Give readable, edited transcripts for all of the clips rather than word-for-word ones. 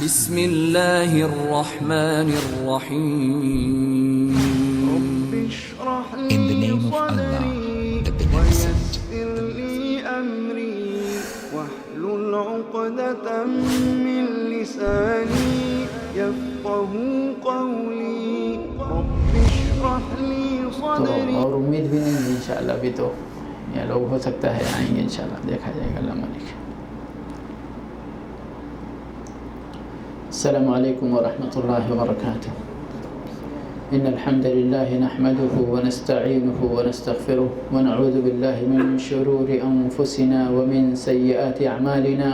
بسم اللہ الرحمن الرحیم. In the name of Allah, the Beneficent, the واحلل عقدة من لساني يفقهوا قولي رب اشرح لي صدري. اور امید بھی نہیں ہے انشاءاللہ. ابھی تو یہ لوگ ہو سکتا ہے آئیں گے انشاءاللہ، دیکھا جائے گا. اللہ مالک. السلام علیکم ورحمۃ اللہ وبرکاتہ. إن الحمد لله نحمده ونستعينه ونستغفره ونعوذ بالله من شرور أنفسنا ومن سيئات أعمالنا.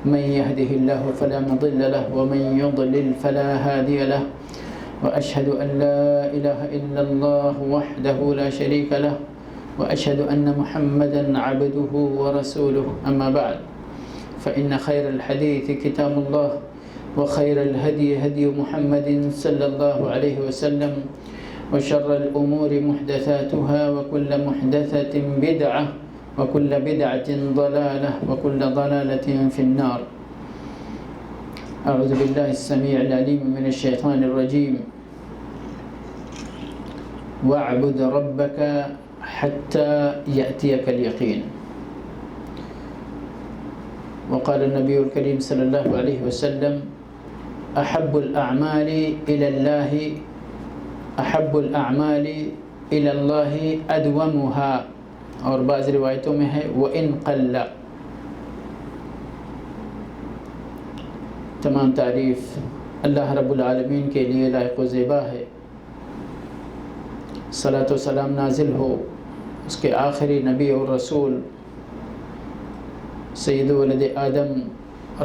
من يهده الله فلا مضل له ومن يضلل فلا هادي له. وأشهد أن لا إله إلا الله وحده لا شريك له وأشهد أن محمدا عبده ورسوله. أما بعد فإن خير الحديث كتاب الله وخير الهدي هدي محمد صلى الله عليه وسلم وشر الأمور محدثاتها وكل محدثة بدعة وكل بدعة ضلالة وكل ضلالة في النار. أعوذ بالله السميع العليم من الشيطان الرجيم. واعبد ربك حتى يأتيك اليقين. وقال النبي الكريم صلى الله عليه وسلم أحب الأعمال إلى الله أدومها. اور بعض روایتوں میں ہے وَإِن قَلَّ. تمام تعریف اللہ رب العالمین کے لیے لائق و زیبا ہے. صلاۃ و سلام نازل ہو اس کے آخری نبی اور رسول سید ولد آدم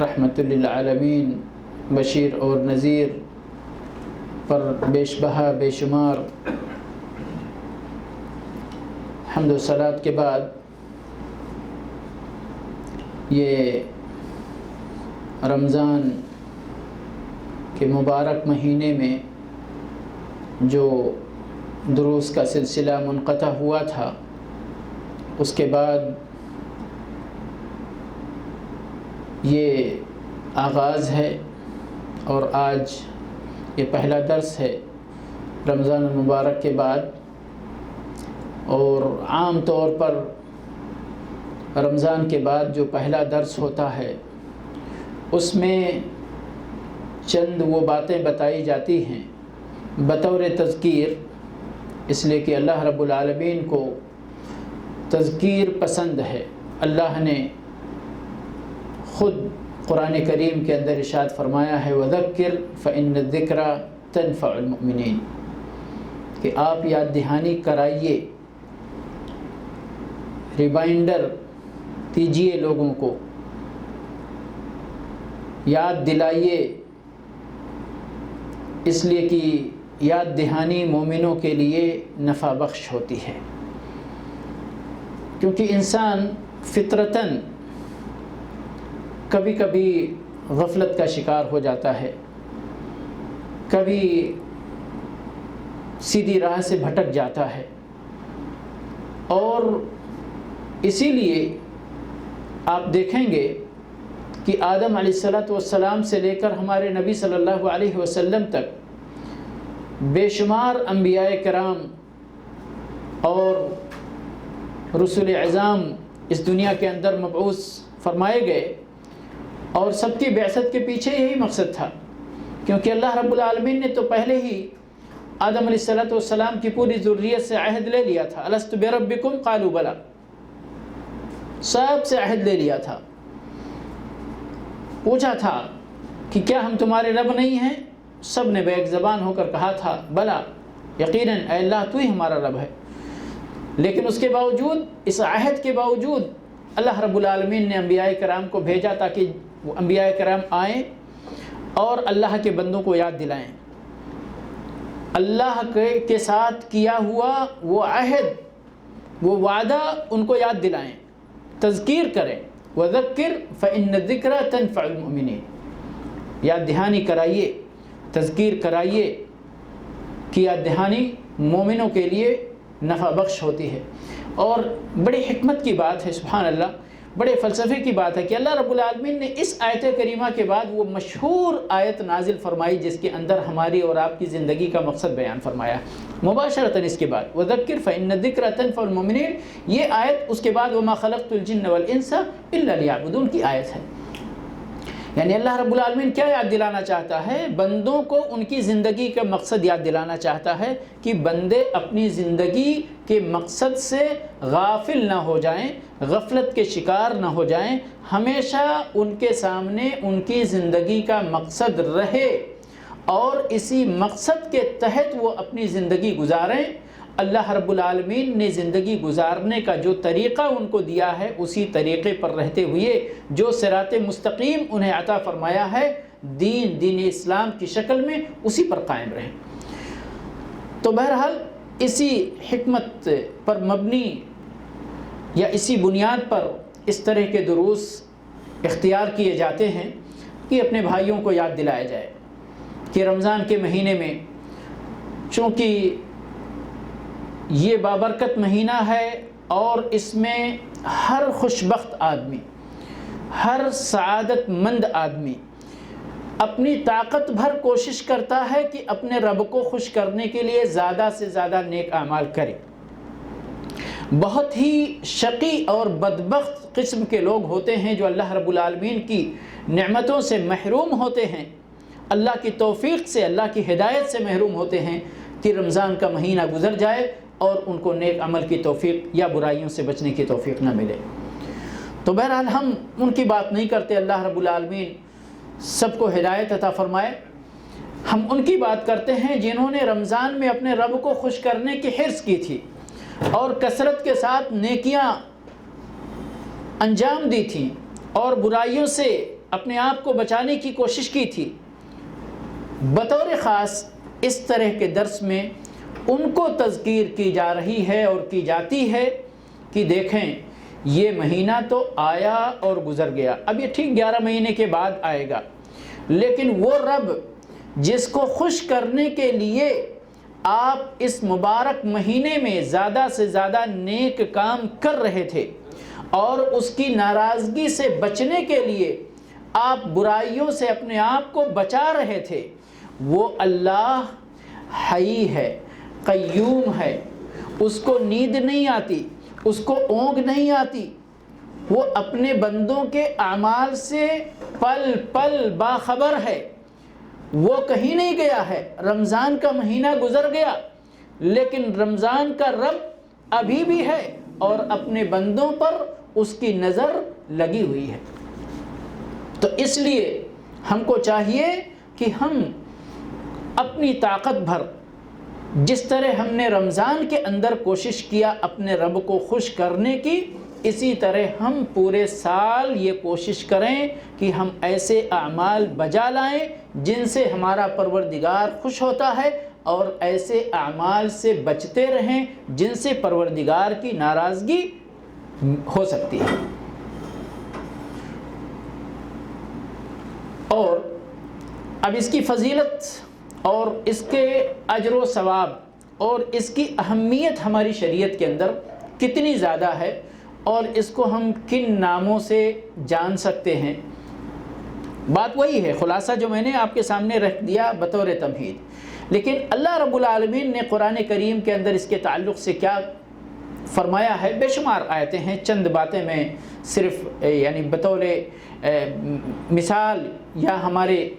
رحمت للعالمین بشیر اور نذیر پر بیش بہا بے شمار حمد و صلات کے بعد یہ رمضان کے مبارک مہینے میں جو دروس کا سلسلہ منقطع ہوا تھا، اس کے بعد یہ آغاز ہے اور آج یہ پہلا درس ہے رمضان المبارک کے بعد. اور عام طور پر رمضان کے بعد جو پہلا درس ہوتا ہے اس میں چند وہ باتیں بتائی جاتی ہیں بطور تذکیر، اس لیے کہ اللہ رب العالمین کو تذکیر پسند ہے. اللہ نے خود قرآن کریم کے اندر ارشاد فرمایا ہے وَذَكِّرْ فَإِنَّ الذِّكْرَ تَنْفَعُ الْمُؤْمِنِينَ، کہ آپ یاد دہانی کرائیے، ریمائنڈر دیجیے، لوگوں کو یاد دلائیے، اس لیے کہ یاد دہانی مومنوں کے لیے نفع بخش ہوتی ہے. کیونکہ انسان فطرتاً کبھی کبھی غفلت کا شکار ہو جاتا ہے، کبھی سیدھی راہ سے بھٹک جاتا ہے. اور اسی لیے آپ دیکھیں گے کہ آدم علیہ السلام سے لے کر ہمارے نبی صلی اللہ علیہ وسلم تک بے شمار انبیاء کرام اور رسول اعظام اس دنیا کے اندر مبعوث فرمائے گئے، اور سب کی بعثت کے پیچھے یہی مقصد تھا. کیونکہ اللہ رب العالمین نے تو پہلے ہی آدم علیہ السلام کی پوری ذریت سے عہد لے لیا تھا. الست بربکم قالوا بلا، سب سے عہد لے لیا تھا. پوچھا تھا کہ کیا ہم تمہارے رب نہیں ہیں؟ سب نے بیک زبان ہو کر کہا تھا بلا، یقیناً اے اللہ تو ہی ہمارا رب ہے. لیکن اس کے باوجود، اس عہد کے باوجود، اللہ رب العالمین نے انبیاء کرام کو بھیجا تاکہ وہ انبیاء کرام آئیں اور اللہ کے بندوں کو یاد دلائیں، اللہ کے ساتھ کیا ہوا وہ عہد، وہ وعدہ ان کو یاد دلائیں، تذکیر کریں. وَذَكِّرْ فَإِنَّ الذِّكْرَ تَنْفَعُ الْمُؤْمِنِينَ. یاد دہانی کرائیے، تذکیر کرائیے کہ یاد دہانی مومنوں کے لیے نفع بخش ہوتی ہے. اور بڑی حکمت کی بات ہے، سبحان اللہ. بڑے فلسفے کی بات ہے کہ اللہ رب العالمین نے اس آیت کریمہ کے بعد وہ مشہور آیت نازل فرمائی جس کے اندر ہماری اور آپ کی زندگی کا مقصد بیان فرمایا مباشرتاً اس کے بعد وَذَكِّرْ فَإِنَّ الذِّكْرَ تَنفَعُ الْمُؤْمِنِينَ، یہ آیت اس کے بعد وَمَا خَلَقْتُ الْجِنَّ وَالْإِنسَ إِلَّا لِيَعْبُدُونَ کی آیت ہے۔ یعنی اللہ رب العالمین کیا یاد دلانا چاہتا ہے؟ بندوں کو ان کی زندگی کا مقصد یاد دلانا چاہتا ہے کہ بندے اپنی زندگی کے مقصد سے غافل نہ ہو جائیں، غفلت کے شکار نہ ہو جائیں، ہمیشہ ان کے سامنے ان کی زندگی کا مقصد رہے اور اسی مقصد کے تحت وہ اپنی زندگی گزاریں۔ اللہ رب العالمین نے زندگی گزارنے کا جو طریقہ ان کو دیا ہے اسی طریقے پر رہتے ہوئے جو صراط مستقیم انہیں عطا فرمایا ہے دین اسلام کی شکل میں اسی پر قائم رہیں۔ تو بہرحال اسی حکمت پر مبنی یا اسی بنیاد پر اس طرح کے دروس اختیار کیے جاتے ہیں کہ اپنے بھائیوں کو یاد دلایا جائے کہ رمضان کے مہینے میں چونکہ یہ بابرکت مہینہ ہے اور اس میں ہر خوشبخت آدمی، ہر سعادت مند آدمی اپنی طاقت بھر کوشش کرتا ہے کہ اپنے رب کو خوش کرنے کے لیے زیادہ سے زیادہ نیک اعمال کرے۔ بہت ہی شقی اور بدبخت قسم کے لوگ ہوتے ہیں جو اللہ رب العالمین کی نعمتوں سے محروم ہوتے ہیں، اللہ کی توفیق سے، اللہ کی ہدایت سے محروم ہوتے ہیں کہ رمضان کا مہینہ گزر جائے اور ان کو نیک عمل کی توفیق یا برائیوں سے بچنے کی توفیق نہ ملے۔ تو بہرحال ہم ان کی بات نہیں کرتے، اللہ رب العالمین سب کو ہدایت عطا فرمائے۔ ہم ان کی بات کرتے ہیں جنہوں نے رمضان میں اپنے رب کو خوش کرنے کی حرص کی تھی اور کثرت کے ساتھ نیکیاں انجام دی تھیں اور برائیوں سے اپنے آپ کو بچانے کی کوشش کی تھی۔ بطور خاص اس طرح کے درس میں ان کو تذکیر کی جا رہی ہے اور کی جاتی ہے کہ دیکھیں یہ مہینہ تو آیا اور گزر گیا، اب یہ ٹھیک 11 مہینے کے بعد آئے گا، لیکن وہ رب جس کو خوش کرنے کے لیے آپ اس مبارک مہینے میں زیادہ سے زیادہ نیک کام کر رہے تھے اور اس کی ناراضگی سے بچنے کے لیے آپ برائیوں سے اپنے آپ کو بچا رہے تھے، وہ اللہ حی ہے، قیوم ہے، اس کو نیند نہیں آتی، اس کو اونگ نہیں آتی، وہ اپنے بندوں کے اعمال سے پل پل باخبر ہے، وہ کہیں نہیں گیا ہے۔ رمضان کا مہینہ گزر گیا لیکن رمضان کا رب ابھی بھی ہے اور اپنے بندوں پر اس کی نظر لگی ہوئی ہے۔ تو اس لیے ہم کو چاہیے کہ ہم اپنی طاقت بھر جس طرح ہم نے رمضان کے اندر کوشش کیا اپنے رب کو خوش کرنے کی، اسی طرح ہم پورے سال یہ کوشش کریں کہ ہم ایسے اعمال بجا لائیں جن سے ہمارا پروردگار خوش ہوتا ہے اور ایسے اعمال سے بچتے رہیں جن سے پروردگار کی ناراضگی ہو سکتی ہے۔ اور اب اس کی فضیلت اور اس کے اجر و ثواب اور اس کی اہمیت ہماری شریعت کے اندر کتنی زیادہ ہے اور اس کو ہم کن ناموں سے جان سکتے ہیں، بات وہی ہے، خلاصہ جو میں نے آپ کے سامنے رکھ دیا بطور تمہید۔ لیکن اللہ رب العالمین نے قرآن کریم کے اندر اس کے تعلق سے کیا فرمایا ہے، بے شمار آیتیں ہیں، چند باتیں میں صرف یعنی بطور مثال یا ہمارے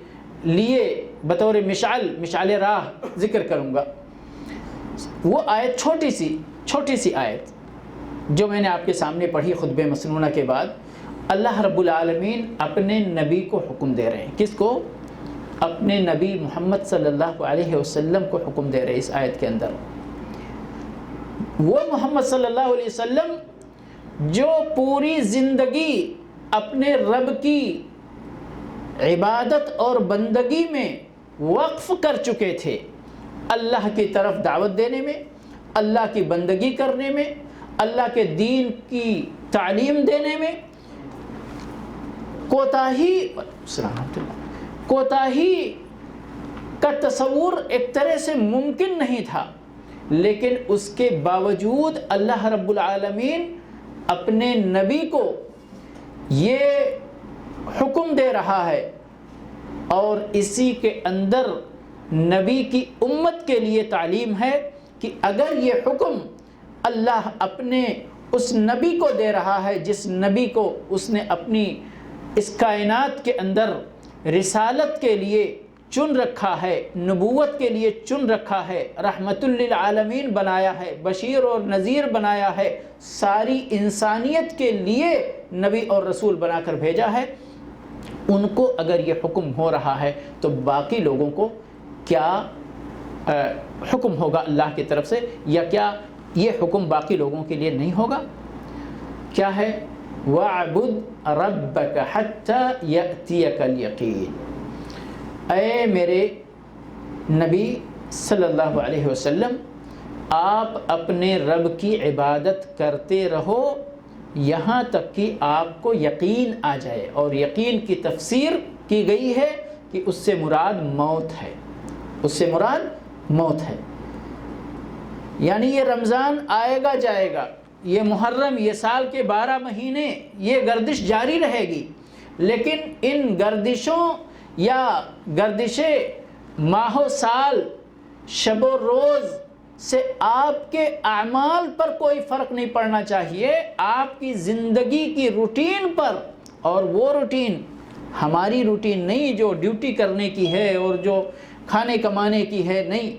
لیے بطور مشعل راہ ذکر کروں گا۔ وہ آیت چھوٹی سی آیت جو میں نے آپ کے سامنے پڑھی خطبہ مسنونہ کے بعد، اللہ رب العالمین اپنے نبی کو حکم دے رہے ہیں۔ کس کو؟ اپنے نبی محمد صلی اللہ علیہ وسلم کو حکم دے رہے ہیں اس آیت کے اندر۔ وہ محمد صلی اللہ علیہ وسلم جو پوری زندگی اپنے رب کی عبادت اور بندگی میں وقف کر چکے تھے، اللہ کی طرف دعوت دینے میں، اللہ کی بندگی کرنے میں، اللہ کے دین کی تعلیم دینے میں کوتاہی کا تصور ایک طرح سے ممکن نہیں تھا، لیکن اس کے باوجود اللہ رب العالمین اپنے نبی کو یہ حکم دے رہا ہے، اور اسی کے اندر نبی کی امت کے لیے تعلیم ہے کہ اگر یہ حکم اللہ اپنے اس نبی کو دے رہا ہے جس نبی کو اس نے اپنی اس کائنات کے اندر رسالت کے لیے چن رکھا ہے، نبوت کے لیے چن رکھا ہے، رحمت للعالمین بنایا ہے، بشیر اور نذیر بنایا ہے، ساری انسانیت کے لیے نبی اور رسول بنا کر بھیجا ہے، ان کو اگر یہ حکم ہو رہا ہے تو باقی لوگوں کو کیا حکم ہوگا اللہ کی طرف سے؟ یا کیا یہ حکم باقی لوگوں کے لیے نہیں ہوگا؟ کیا ہے؟ وَاعْبُدْ رَبَّكَ حَتَّى يَأْتِيَكَ الْيَقِينُ، اے میرے نبی صلی اللہ علیہ وسلم، آپ اپنے رب کی عبادت کرتے رہو یہاں تک کہ آپ کو یقین آ جائے، اور یقین کی تفسیر کی گئی ہے کہ اس سے مراد موت ہے، اس سے مراد موت ہے۔ یعنی یہ رمضان آئے گا جائے گا، یہ محرم، یہ سال کے 12 مہینے یہ گردش جاری رہے گی، لیکن ان گردشوں یا گردش ماہ و سال، شب و روز سے آپ کے اعمال پر کوئی فرق نہیں پڑنا چاہیے، آپ کی زندگی کی روٹین پر، اور وہ روٹین ہماری روٹین نہیں جو ڈیوٹی کرنے کی ہے اور جو کھانے کمانے کی ہے، نہیں،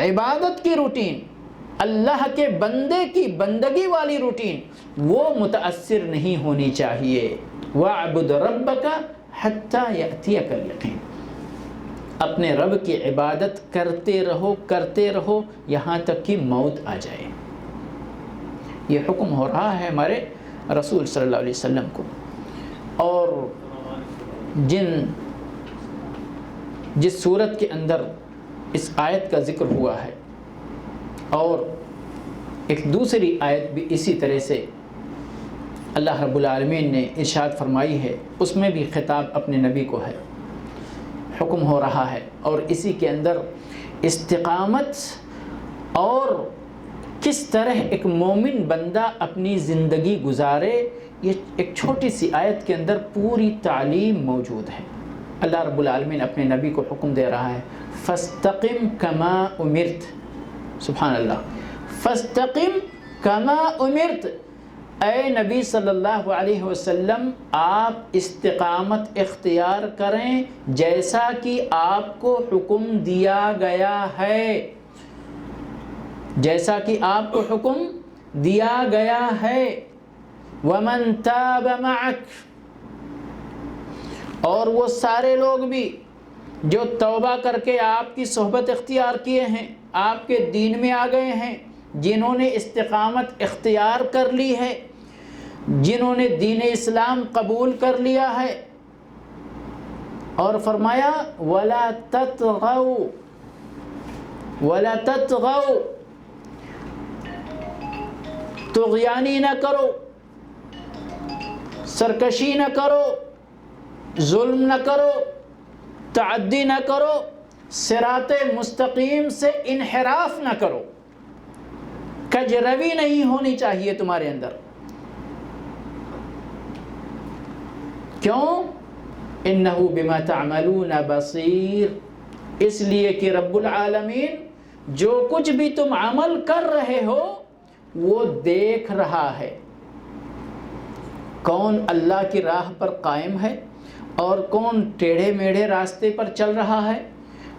عبادت کی روٹین، اللہ کے بندے کی بندگی والی روٹین، وہ متاثر نہیں ہونی چاہیے۔ وَاعْبُدْ رَبَّكَ حَتَّى يَأْتِيَكَ الْيَقِينُ، اپنے رب کی عبادت کرتے رہو یہاں تک کہ موت آ جائے۔ یہ حکم ہو رہا ہے ہمارے رسول صلی اللہ علیہ وسلم کو، اور جس صورت کے اندر اس آیت کا ذکر ہوا ہے، اور ایک دوسری آیت بھی اسی طرح سے اللہ رب العالمین نے ارشاد فرمائی ہے، اس میں بھی خطاب اپنے نبی کو ہے، حکم ہو رہا ہے، اور اسی کے اندر استقامت اور کس طرح ایک مومن بندہ اپنی زندگی گزارے، یہ ایک چھوٹی سی آیت کے اندر پوری تعلیم موجود ہے۔ اللہ رب العالمین اپنے نبی کو حکم دے رہا ہے، فَاسْتَقِمْ كَمَا أُمِرْتَ، سبحان اللہ، فَاسْتَقِمْ كَمَا أُمِرْتَ، اے نبی صلی اللہ علیہ وسلم آپ استقامت اختیار کریں جیسا کہ آپ کو حکم دیا گیا ہے، جیسا کہ آپ کو حکم دیا گیا ہے۔ وَمَن تَابَ مَعَكَ، اور وہ سارے لوگ بھی جو توبہ کر کے آپ کی صحبت اختیار کیے ہیں، آپ کے دین میں آ گئے ہیں، جنہوں نے استقامت اختیار کر لی ہے، جنہوں نے دین اسلام قبول کر لیا ہے، اور فرمایا وَلَا تَطْغَوْا، وَلَا تَطْغَوْا، طغیانی نہ کرو، سرکشی نہ کرو، ظلم نہ کرو، تعدی نہ کرو، صراط مستقیم سے انحراف نہ کرو، کج روی نہیں ہونی چاہیے تمہارے اندر۔ کیوں؟ اِنَّهُ بِمَا تَعْمَلُونَ بَصِيرٌ، اس لیے کہ رب العالمین جو کچھ بھی تم عمل کر رہے ہو وہ دیکھ رہا ہے۔ کون اللہ کی راہ پر قائم ہے اور کون ٹیڑھے میڑھے راستے پر چل رہا ہے،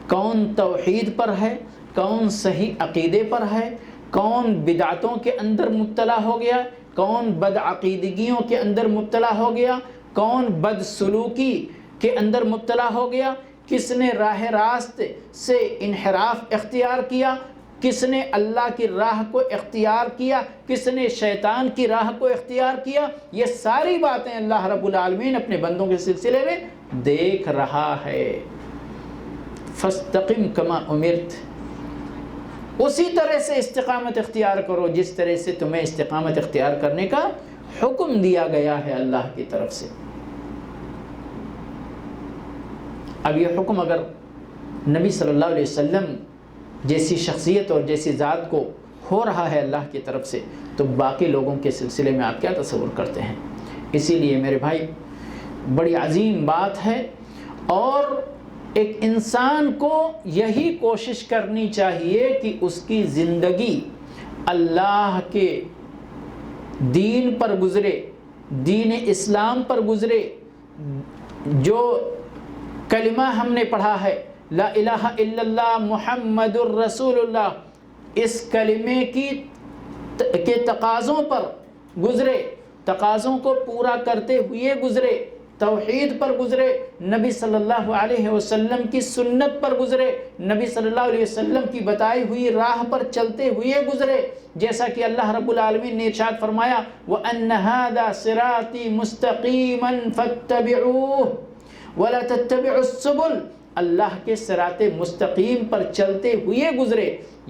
کون توحید پر ہے، کون صحیح عقیدے پر ہے، کون بدعتوں کے اندر مبتلا ہو گیا، کون بدعقیدگیوں کے اندر مبتلا ہو گیا، کون بدسلوکی کے اندر مبتلا ہو گیا، کس نے راہ راست سے انحراف اختیار کیا، کس نے اللہ کی راہ کو اختیار کیا، کس نے شیطان کی راہ کو اختیار کیا، یہ ساری باتیں اللہ رب العالمین اپنے بندوں کے سلسلے میں دیکھ رہا ہے۔ فَاسْتَقِمْ كَمَا أُمِرْتَ، اسی طرح سے استقامت اختیار کرو جس طرح سے تمہیں استقامت اختیار کرنے کا حکم دیا گیا ہے اللہ کی طرف سے۔ اب یہ حکم اگر نبی صلی اللہ علیہ وسلم جیسی شخصیت اور جیسی ذات کو ہو رہا ہے اللہ کی طرف سے، تو باقی لوگوں کے سلسلے میں آپ کیا تصور کرتے ہیں؟ اسی لیے میرے بھائی بڑی عظیم بات ہے، اور ایک انسان کو یہی کوشش کرنی چاہیے کہ اس کی زندگی اللہ کے دین پر گزرے، دین اسلام پر گزرے۔ جو کلمہ ہم نے پڑھا ہے لا الہ الا اللہ محمد الرسول اللہ، اس کلمے کے تقاضوں پر گزرے، تقاضوں کو پورا کرتے ہوئے گزرے، توحید پر گزرے، نبی صلی اللہ علیہ وسلم کی سنت پر گزرے، نبی صلی اللہ علیہ وسلم کی بتائی ہوئی راہ پر چلتے ہوئے گزرے، جیسا کہ اللہ رب العالمین نے ارشاد فرمایا وَأَنَّ هَذَا صِرَاطِي مُسْتَقِيمًا فَاتَّبِعُوهُ وَلَا تَتَّبِعُوا السُّبُلَ، اللہ کے صراط مستقیم پر چلتے ہوئے گزرے۔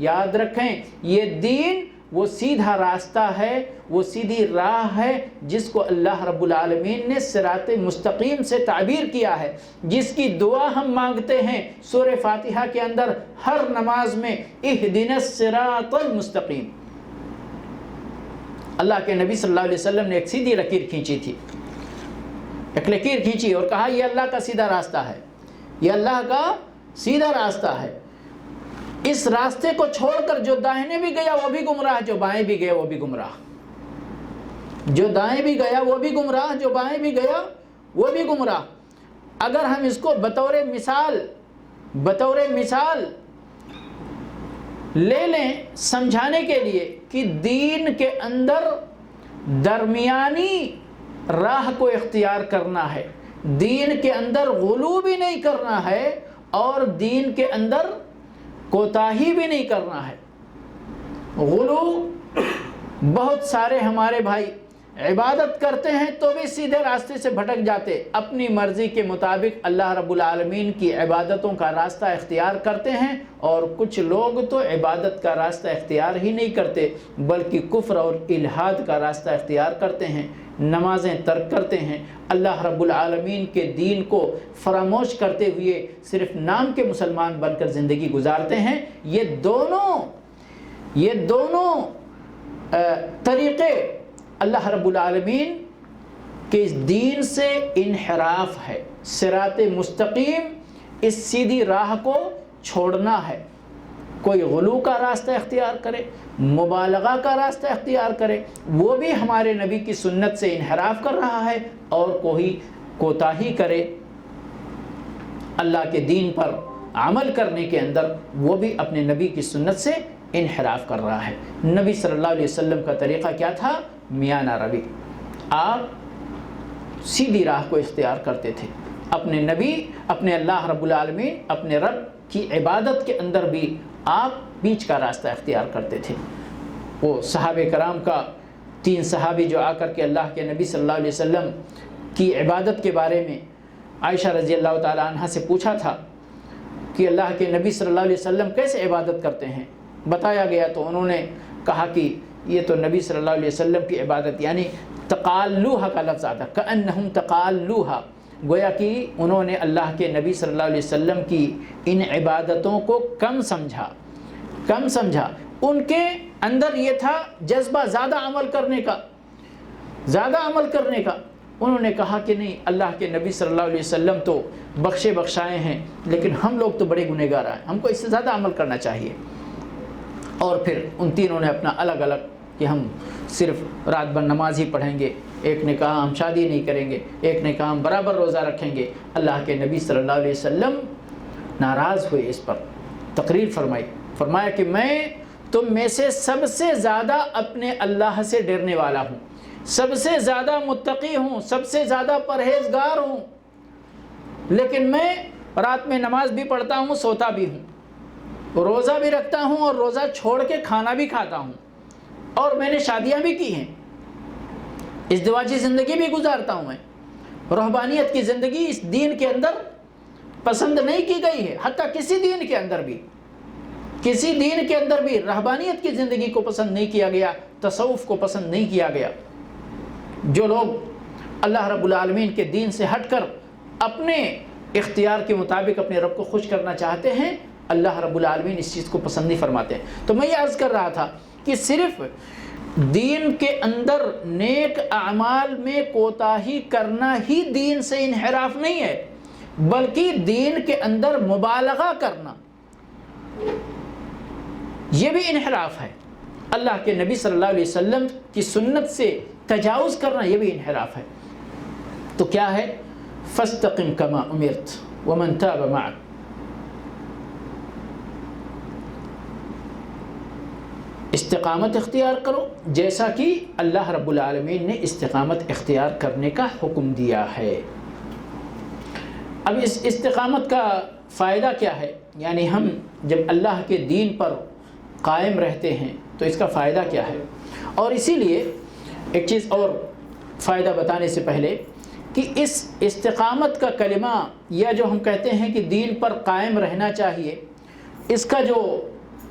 یاد رکھیں یہ دین وہ سیدھا راستہ ہے، وہ سیدھی راہ ہے جس کو اللہ رب العالمین نے صراط مستقیم سے تعبیر کیا ہے، جس کی دعا ہم مانگتے ہیں سورہ فاتحہ کے اندر ہر نماز میں اہدنا الصراط المستقیم۔ اللہ کے نبی صلی اللہ علیہ وسلم نے ایک سیدھی لکیر کھینچی تھی، ایک لکیر کھینچی اور کہا یہ اللہ کا سیدھا راستہ ہے، یہ اللہ کا سیدھا راستہ ہے، اس راستے کو چھوڑ کر جو داہنے بھی گیا وہ بھی گمراہ، جو بائیں بھی گیا وہ بھی گمراہ، جو دائیں بھی گیا وہ بھی گمراہ، جو بائیں بھی گیا وہ بھی گمراہ۔ اگر ہم اس کو بطور مثال لے لیں سمجھانے کے لیے کہ دین کے اندر درمیانی راہ کو اختیار کرنا ہے، دین کے اندر غلو بھی نہیں کرنا ہے اور دین کے اندر کوتاہی بھی نہیں کرنا ہے۔ غلو بہت سارے ہمارے بھائی عبادت کرتے ہیں تو بھی سیدھے راستے سے بھٹک جاتے، اپنی مرضی کے مطابق اللہ رب العالمین کی عبادتوں کا راستہ اختیار کرتے ہیں، اور کچھ لوگ تو عبادت کا راستہ اختیار ہی نہیں کرتے بلکہ کفر اور الحاد کا راستہ اختیار کرتے ہیں، نمازیں ترک کرتے ہیں، اللہ رب العالمین کے دین کو فراموش کرتے ہوئے صرف نام کے مسلمان بن کر زندگی گزارتے ہیں۔ یہ دونوں طریقے اللہ رب العالمین کے دین سے انحراف ہے۔ صراط مستقیم اس سیدھی راہ کو چھوڑنا ہے، کوئی غلو کا راستہ اختیار کرے، مبالغہ کا راستہ اختیار کرے، وہ بھی ہمارے نبی کی سنت سے انحراف کر رہا ہے، اور کوئی کوتاہی کرے اللہ کے دین پر عمل کرنے کے اندر وہ بھی اپنے نبی کی سنت سے انحراف کر رہا ہے۔ نبی صلی اللہ علیہ وسلم کا طریقہ کیا تھا؟ میانہ روی، آپ سیدھی راہ کو اختیار کرتے تھے، اپنے نبی، اپنے اللہ رب العالمین، اپنے رب کی عبادت کے اندر بھی آپ بیچ کا راستہ اختیار کرتے تھے۔ وہ صحابہ کرام کا 3 صحابی جو آ کر کے اللہ کے نبی صلی اللہ علیہ وسلم کی عبادت کے بارے میں عائشہ رضی اللہ تعالی عنہ سے پوچھا تھا کہ اللہ کے نبی صلی اللہ علیہ وسلم کیسے عبادت کرتے ہیں، بتایا گیا تو انہوں نے کہا کہ یہ تو نبی صلی اللہ علیہ وسلم کی عبادت، یعنی تقالوہا کا لفظ آتا، کأنہم تقالوہا، گویا کہ انہوں نے اللہ کے نبی صلی اللہ علیہ وسلم کی ان عبادتوں کو کم سمجھا۔ ان کے اندر یہ تھا جذبہ زیادہ عمل کرنے کا، انہوں نے کہا کہ نہیں، اللہ کے نبی صلی اللہ علیہ وسلم تو بخشے بخشائے ہیں، لیکن ہم لوگ تو بڑے گنہگار ہیں، ہم کو اس سے زیادہ عمل کرنا چاہیے۔ اور پھر ان تینوں نے اپنا الگ الگ کہ ہم صرف رات بھر نماز ہی پڑھیں گے، ایک نے کہا ہم شادی نہیں کریں گے، ایک نے کہا ہم برابر روزہ رکھیں گے۔ اللہ کے نبی صلی اللہ علیہ وسلم ناراض ہوئے، اس پر تقریر فرمایا کہ میں تم میں سے سب سے زیادہ اپنے اللہ سے ڈرنے والا ہوں، سب سے زیادہ متقی ہوں، سب سے زیادہ پرہیزگار ہوں، لیکن میں رات میں نماز بھی پڑھتا ہوں، سوتا بھی ہوں، روزہ بھی رکھتا ہوں اور روزہ چھوڑ کے کھانا بھی کھاتا ہوں، اور میں نے شادیاں بھی کی ہیں، ازدواجی زندگی بھی گزارتا ہوں، میں رہبانیت کی زندگی اس دین کے اندر پسند نہیں کی گئی ہے، حتیٰ کسی دین کے اندر بھی رہبانیت کی زندگی کو پسند نہیں کیا گیا، تصوف کو پسند نہیں کیا گیا۔ جو لوگ اللہ رب العالمین کے دین سے ہٹ کر اپنے اختیار کے مطابق اپنے رب کو خوش کرنا چاہتے ہیں، اللہ رب العالمین اس چیز کو پسند نہیں فرماتے ہیں۔ تو میں یہ عرض کر رہا تھا کہ صرف دین کے اندر نیک اعمال میں کوتاہی کرنا ہی دین سے انحراف نہیں ہے، بلکہ دین کے اندر مبالغہ کرنا یہ بھی انحراف ہے۔ اللہ کے نبی صلی اللہ علیہ وسلم کی سنت سے تجاوز کرنا یہ بھی انحراف ہے۔ تو کیا ہے؟ فاستقم کما امرت ومن تاب معک، استقامت اختیار کرو جیسا کہ اللہ رب العالمین نے استقامت اختیار کرنے کا حکم دیا ہے۔ اب اس استقامت کا فائدہ کیا ہے؟ یعنی ہم جب اللہ کے دین پر قائم رہتے ہیں تو اس کا فائدہ کیا ہے؟ اور اسی لیے ایک چیز اور فائدہ بتانے سے پہلے کہ اس استقامت کا کلمہ یا جو ہم کہتے ہیں کہ دین پر قائم رہنا چاہیے، اس کا جو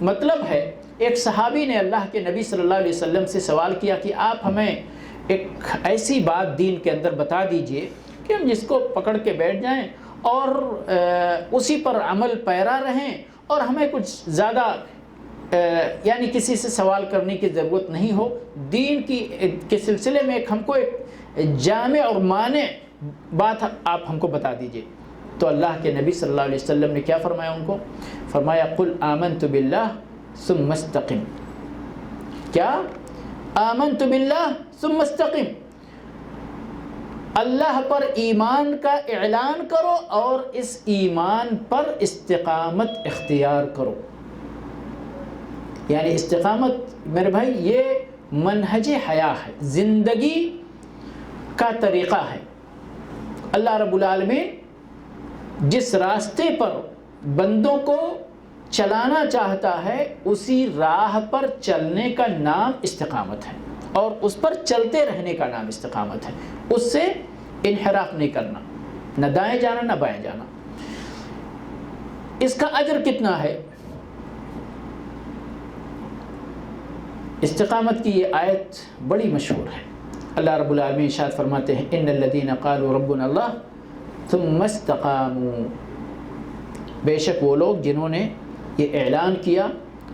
مطلب ہے، ایک صحابی نے اللہ کے نبی صلی اللہ علیہ وسلم سے سوال کیا کہ آپ ہمیں ایک ایسی بات دین کے اندر بتا دیجئے کہ ہم جس کو پکڑ کے بیٹھ جائیں اور اسی پر عمل پیرا رہیں اور ہمیں کچھ زیادہ یعنی کسی سے سوال کرنے کی ضرورت نہیں ہو، دین کے سلسلے میں ہم کو ایک جامع اور مانع بات آپ ہم کو بتا دیجئے۔ تو اللہ کے نبی صلی اللہ علیہ وسلم نے کیا فرمایا ان کو؟ فرمایا قل آمنت باللہ ثم استقم۔ کیا؟ آمنت باللہ ثم استقم، اللہ پر ایمان کا اعلان کرو اور اس ایمان پر استقامت اختیار کرو۔ یعنی استقامت میرے بھائی یہ منہج حیاہ ہے، زندگی کا طریقہ ہے۔ اللہ رب العالمین جس راستے پر بندوں کو چلانا چاہتا ہے اسی راہ پر چلنے کا نام استقامت ہے، اور اس پر چلتے رہنے کا نام استقامت ہے۔ اس سے انحراف نہیں کرنا، نہ دائیں جانا نہ بائیں جانا۔ اس کا اجر کتنا ہے؟ استقامت کی یہ آیت بڑی مشہور ہے۔ اللہ رب العالمین ارشاد فرماتے ہیں ان الذین قالوا ربنا اللہ ثم استقاموا، بے شک وہ لوگ جنہوں نے یہ اعلان کیا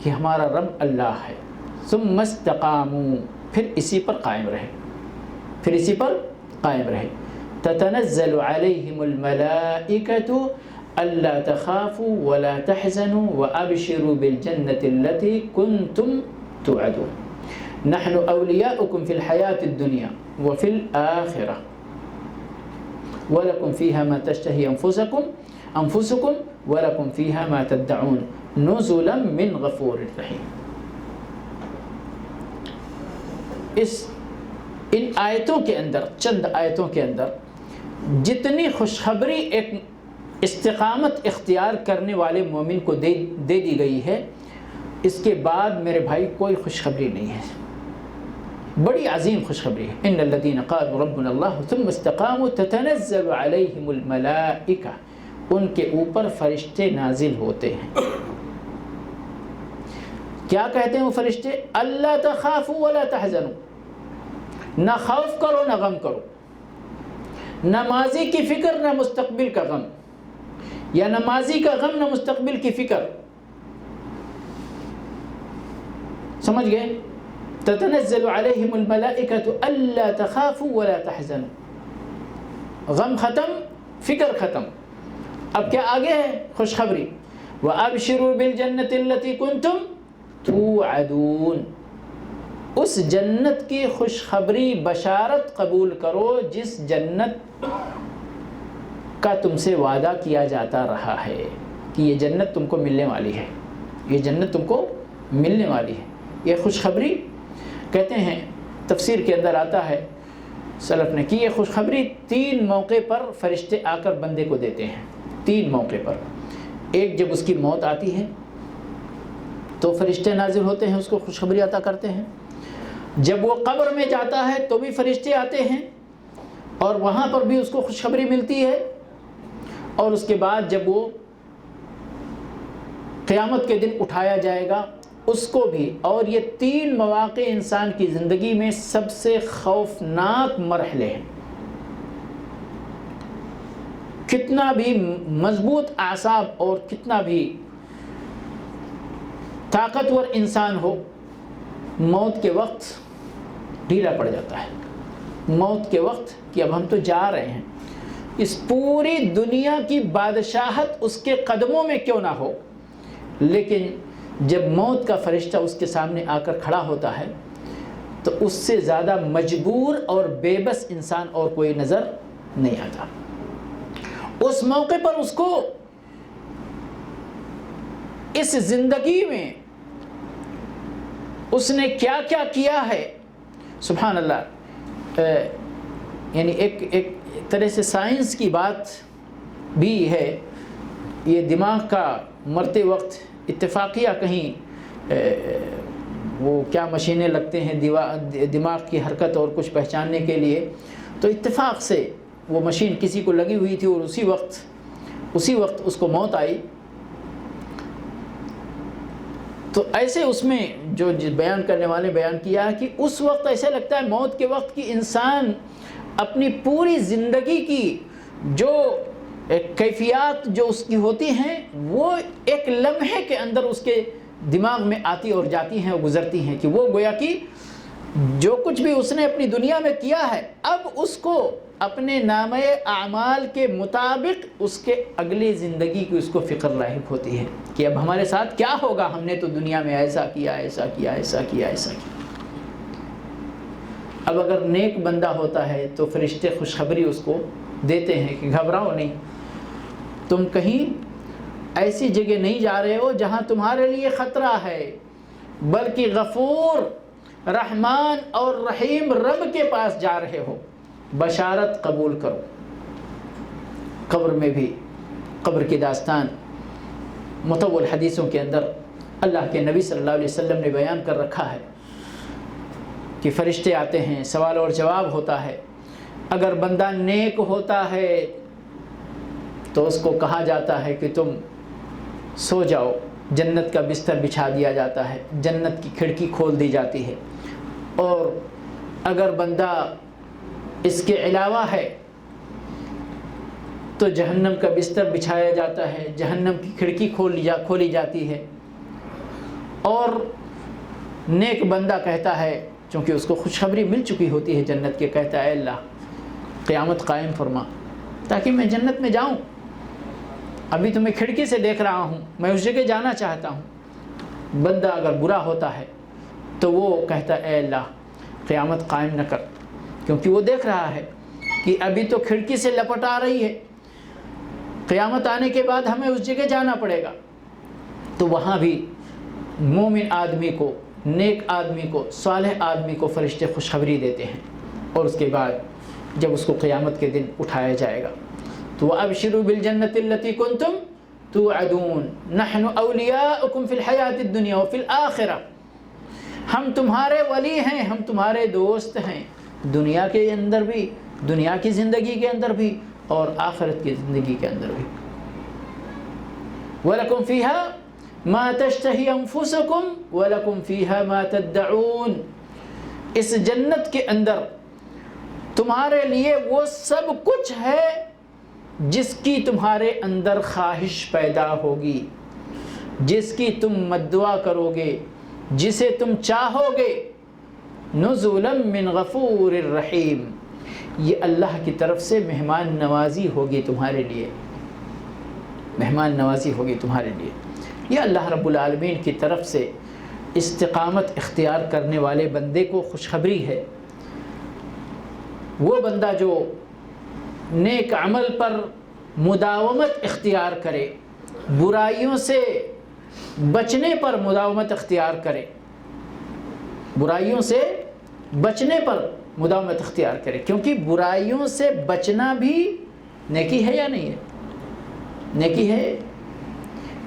کہ ہمارا رب اللہ ہے، ثم استقاموا، پھر اسی پر قائم رہے، پھر اسی پر قائم رہے۔ تتنزل علیہم الملائکۃ الا تخافوا ولا تحزنوا وابشروا بالجنة التي كنتم توعدون نحن اولیاؤکم فی الحیاة الدنیا وفی الآخرہ ولکم فیہا ما تشتہی انفسکم ولکم فیہا ما تدعون نزلا من غفور رحیم۔ ان آیتوں کے اندر، چند آیتوں کے اندر جتنی خوشخبری ایک استقامت اختیار کرنے والے مومن کو دے دی گئی ہے، اس کے بعد میرے بھائی کوئی خوشخبری نہیں ہے، بڑی عظیم خوشخبری ہے۔ ان الذین قالوا ربنا اللہ ثم استقاموا تتنزل علیہم الملائکہ، ان کے اوپر فرشتے نازل ہوتے ہیں۔ کیا کہتے ہیں وہ فرشتے؟ اللہ تخافوا ولا تحزنوا، نہ خوف کرو نہ غم کرو، نہ ماضی کی فکر نہ مستقبل کا غم، یا نہ ماضی کا غم نہ مستقبل کی فکر۔ سمجھ گئے؟ تتنزل علیہم الملائکۃ الا تخافوا ولا تحزنوا، غم ختم، فکر ختم۔ اب کیا آگے ہے؟ خوشخبری۔ وابشروا بالجنۃ التی کنتم توعدون، اس جنت کی خوشخبری بشارت قبول کرو جس جنت کا تم سے وعدہ کیا جاتا رہا ہے کہ یہ جنت تم کو ملنے والی ہے، یہ جنت تم کو ملنے والی ہے۔ یہ خوشخبری کہتے ہیں، تفسیر کے اندر آتا ہے سلف نے کہ یہ خوشخبری 3 موقع پر فرشتے آ کر بندے کو دیتے ہیں، 3 موقع پر۔ ایک جب اس کی موت آتی ہے تو فرشتے نازل ہوتے ہیں، اس کو خوشخبری عطا کرتے ہیں۔ جب وہ قبر میں جاتا ہے تو بھی فرشتے آتے ہیں اور وہاں پر بھی اس کو خوشخبری ملتی ہے، اور اس کے بعد جب وہ قیامت کے دن اٹھایا جائے گا اس کو بھی۔ اور یہ 3 مواقع انسان کی زندگی میں سب سے خوفناک مرحلے ہیں۔ کتنا بھی مضبوط اعصاب اور کتنا بھی طاقتور انسان ہو، موت کے وقت ڈھیلا پڑ جاتا ہے موت کے وقت کہ اب ہم تو جا رہے ہیں، اس پوری دنیا کی بادشاہت اس کے قدموں میں کیوں نہ ہو، لیکن جب موت کا فرشتہ اس کے سامنے آ کر کھڑا ہوتا ہے تو اس سے زیادہ مجبور اور بے بس انسان اور کوئی نظر نہیں آتا۔ اس موقع پر اس کو اس زندگی میں اس نے کیا کیا کیا ہے، سبحان اللہ، یعنی ایک طرح سے سائنس کی بات بھی ہے، یہ دماغ کا مرتے وقت اتفاقیہ کہیں وہ کیا مشینیں لگتے ہیں دماغ کی حرکت اور کچھ پہچاننے کے لیے، تو اتفاق سے وہ مشین کسی کو لگی ہوئی تھی اور اسی وقت اس کو موت آئی۔ تو ایسے اس میں جو بیان کرنے والے بیان کیا کہ اس وقت ایسا لگتا ہے موت کے وقت کہ انسان اپنی پوری زندگی کی جو کیفیات جو اس کی ہوتی ہیں وہ ایک لمحے کے اندر اس کے دماغ میں آتی اور جاتی ہیں اور گزرتی ہیں، کہ وہ گویا کہ جو کچھ بھی اس نے اپنی دنیا میں کیا ہے اب اس کو اپنے نامہ اعمال کے مطابق اس کے اگلی زندگی کی اس کو فکر لاحق ہوتی ہے کہ اب ہمارے ساتھ کیا ہوگا، ہم نے تو دنیا میں ایسا کیا ایسا کیا ایسا کیا ایسا کیا۔ اب اگر نیک بندہ ہوتا ہے تو فرشتے خوشخبری اس کو دیتے ہیں کہ گھبراؤ نہیں، تم کہیں ایسی جگہ نہیں جا رہے ہو جہاں تمہارے لیے خطرہ ہے، بلکہ غفور رحمان اور رحیم رب کے پاس جا رہے ہو، بشارت قبول کرو۔ قبر میں بھی قبر کی داستان مطول حدیثوں کے اندر اللہ کے نبی صلی اللہ علیہ وسلم نے بیان کر رکھا ہے کہ فرشتے آتے ہیں، سوال اور جواب ہوتا ہے۔ اگر بندہ نیک ہوتا ہے تو اس کو کہا جاتا ہے کہ تم سو جاؤ، جنت کا بستر بچھا دیا جاتا ہے، جنت کی کھڑکی کھول دی جاتی ہے۔ اور اگر بندہ اس کے علاوہ ہے تو جہنم کا بستر بچھایا جاتا ہے، جہنم کی کھڑکی کھولی جاتی ہے۔ اور نیک بندہ کہتا ہے، چونکہ اس کو خوشخبری مل چکی ہوتی ہے جنت کے، کہتا ہے اے اللہ قیامت قائم فرما تاکہ میں جنت میں جاؤں، ابھی تو میں کھڑکی سے دیکھ رہا ہوں، میں اس جگہ جانا چاہتا ہوں۔ بندہ اگر برا ہوتا ہے تو وہ کہتا ہے اے اللہ قیامت قائم نہ کر، کیونکہ وہ دیکھ رہا ہے کہ ابھی تو کھڑکی سے لپٹ آ رہی ہے، قیامت آنے کے بعد ہمیں اس جگہ جانا پڑے گا۔ تو وہاں بھی مومن آدمی کو، نیک آدمی کو، صالح آدمی کو فرشتے خوشخبری دیتے ہیں، اور اس کے بعد جب اس کو قیامت کے دن اٹھایا جائے گا تو وَأَبْشِرُوا بِالْجَنَّةِ الَّتِي كُنْتُمْ تُوعَدُونَ نَحْنُ أَوْلِيَاؤُكُمْ فِي الْحَيَاةِ الدُّنْيَا وَفِي الْآخِرَةِ، ہم تمہارے ولی ہیں، ہم تمہارے دوست ہیں، دنیا کے اندر بھی، دنیا کی زندگی کے اندر بھی اور آخرت کی زندگی کے اندر بھی۔ وَلَكُمْ فِيهَا مَا تَشْتَهِي أَنفُسُكُمْ وَلَكُمْ فِيهَا مَا تَدَّعُونَ، اس جنت کے اندر تمہارے لیے وہ سب کچھ ہے جس کی تمہارے اندر خواہش پیدا ہوگی، جس کی تم مدعا کرو گے، جسے تم چاہو گے۔ نزلا من غفور الرحیم، یہ اللہ کی طرف سے مہمان نوازی ہوگی تمہارے لیے، مہمان نوازی ہوگی تمہارے لیے۔ یہ اللہ رب العالمین کی طرف سے استقامت اختیار کرنے والے بندے کو خوشخبری ہے۔ وہ بندہ جو نیک عمل پر مداومت اختیار کرے، برائیوں سے بچنے پر مداومت اختیار کرے، برائیوں سے بچنے پر مداومت اختیار کرے، کیونکہ برائیوں سے بچنا بھی نیکی ہے یا نہیں ہے؟ نیکی ہے،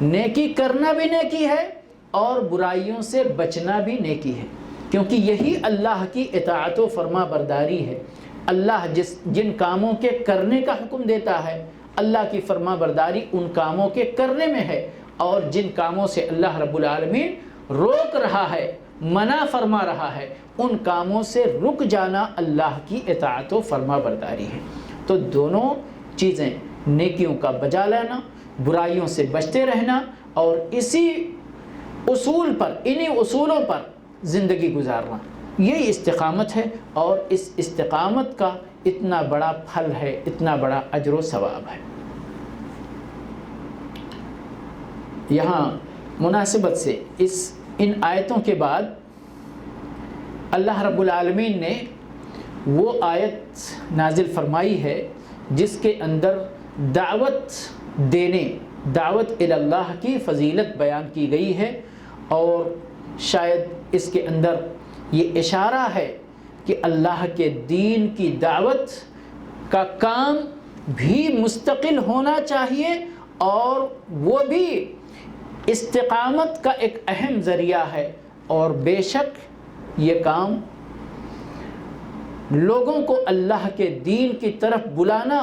نیکی کرنا بھی نیکی ہے اور برائیوں سے بچنا بھی نیکی ہے، کیونکہ یہی اللہ کی اطاعت و فرما برداری ہے۔ اللہ جن کاموں کے کرنے کا حکم دیتا ہے، اللہ کی فرما برداری ان کاموں کے کرنے میں ہے، اور جن کاموں سے اللہ رب العالمین روک رہا ہے، منع فرما رہا ہے، ان کاموں سے رک جانا اللہ کی اطاعت و فرما برداری ہے۔ تو دونوں چیزیں، نیکیوں کا بجا لینا، برائیوں سے بچتے رہنا، اور اسی اصول پر، انہی اصولوں پر زندگی گزارنا، یہی استقامت ہے، اور اس استقامت کا اتنا بڑا پھل ہے، اتنا بڑا اجر و ثواب ہے۔ یہاں مناسبت سے ان آیتوں کے بعد اللہ رب العالمین نے وہ آیت نازل فرمائی ہے جس کے اندر دعوت دینے، دعوت الی اللہ کی فضیلت بیان کی گئی ہے، اور شاید اس کے اندر یہ اشارہ ہے کہ اللہ کے دین کی دعوت کا کام بھی مستقل ہونا چاہیے، اور وہ بھی استقامت کا ایک اہم ذریعہ ہے، اور بے شک یہ کام لوگوں کو اللہ کے دین کی طرف بلانا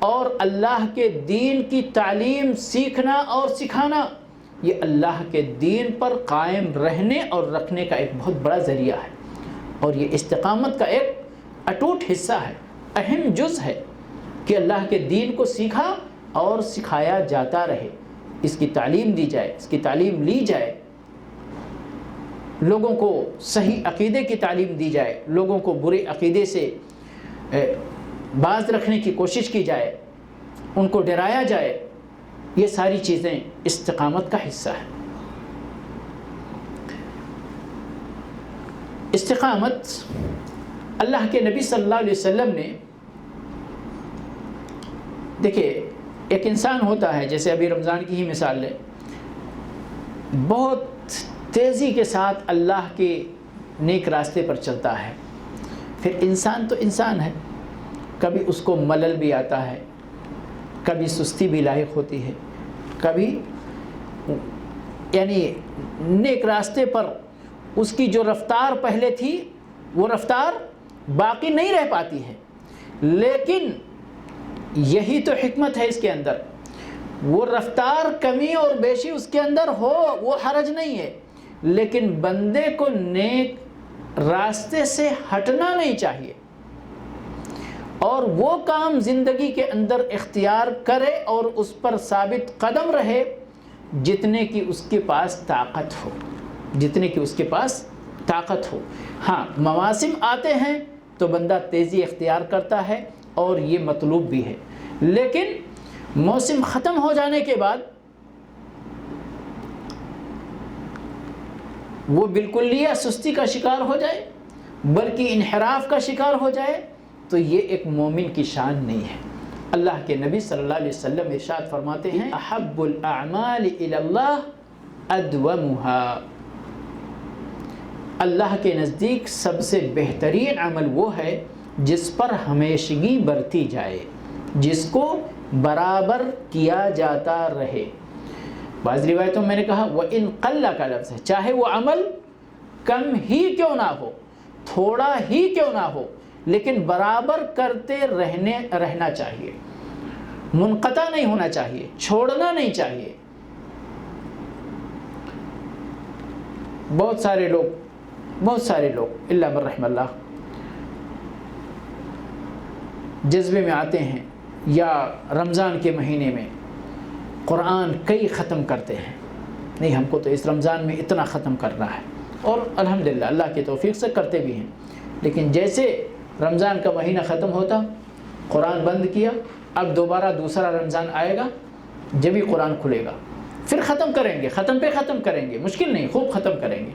اور اللہ کے دین کی تعلیم سیکھنا اور سکھانا، یہ اللہ کے دین پر قائم رہنے اور رکھنے کا ایک بہت بڑا ذریعہ ہے، اور یہ استقامت کا ایک اٹوٹ حصہ ہے، اہم جز ہے کہ اللہ کے دین کو سیکھا اور سکھایا جاتا رہے، اس کی تعلیم دی جائے، اس کی تعلیم لی جائے، لوگوں کو صحیح عقیدے کی تعلیم دی جائے، لوگوں کو برے عقیدے سے باز رکھنے کی کوشش کی جائے، ان کو ڈرایا جائے، یہ ساری چیزیں استقامت کا حصہ ہے۔ استقامت اللہ کے نبی صلی اللہ علیہ وسلم نے، دیکھیں ایک انسان ہوتا ہے، جیسے ابھی رمضان کی ہی مثال لیں، بہت تیزی کے ساتھ اللہ کے نیک راستے پر چلتا ہے، پھر انسان تو انسان ہے، کبھی اس کو ملل بھی آتا ہے، کبھی سستی بھی لاحق ہوتی ہے، کبھی یعنی نیک راستے پر اس کی جو رفتار پہلے تھی وہ رفتار باقی نہیں رہ پاتی ہے، لیکن یہی تو حکمت ہے اس کے اندر، وہ رفتار کمی اور بیشی اس کے اندر ہو وہ حرج نہیں ہے، لیکن بندے کو نیک راستے سے ہٹنا نہیں چاہیے، اور وہ کام زندگی کے اندر اختیار کرے اور اس پر ثابت قدم رہے جتنے کی اس کے پاس طاقت ہو، جتنے کی اس کے پاس طاقت ہو۔ ہاں مواسم آتے ہیں تو بندہ تیزی اختیار کرتا ہے اور یہ مطلوب بھی ہے، لیکن موسم ختم ہو جانے کے بعد وہ بالکلیہ سستی کا شکار ہو جائے، بلکہ انحراف کا شکار ہو جائے، تو یہ ایک مومن کی شان نہیں ہے۔ اللہ کے نبی صلی اللہ علیہ وسلم ارشاد فرماتے ہیں احب الاعمال الی اللہ ادومها، اللہ کے نزدیک سب سے بہترین عمل وہ ہے جس پر ہمیشگی برتی جائے، جس کو برابر کیا جاتا رہے۔ بعض روایتوں میں نے کہا وَإِن قَلَّ کا لفظ ہے، چاہے وہ عمل کم ہی کیوں نہ ہو، تھوڑا ہی کیوں نہ ہو، لیکن برابر کرتے رہنا چاہیے، منقطع نہیں ہونا چاہیے، چھوڑنا نہیں چاہیے۔ بہت سارے لوگ الا من رحم اللہ جذبے میں آتے ہیں، یا رمضان کے مہینے میں قرآن کئی ختم کرتے ہیں، نہیں ہم کو تو اس رمضان میں اتنا ختم کرنا ہے، اور الحمدللہ اللہ کی توفیق سے کرتے بھی ہیں، لیکن جیسے رمضان کا مہینہ ختم ہوتا قرآن بند کیا، اب دوبارہ دوسرا رمضان آئے گا جب ہی قرآن کھلے گا، پھر ختم کریں گے، ختم پہ ختم کریں گے، مشکل نہیں خوب ختم کریں گے،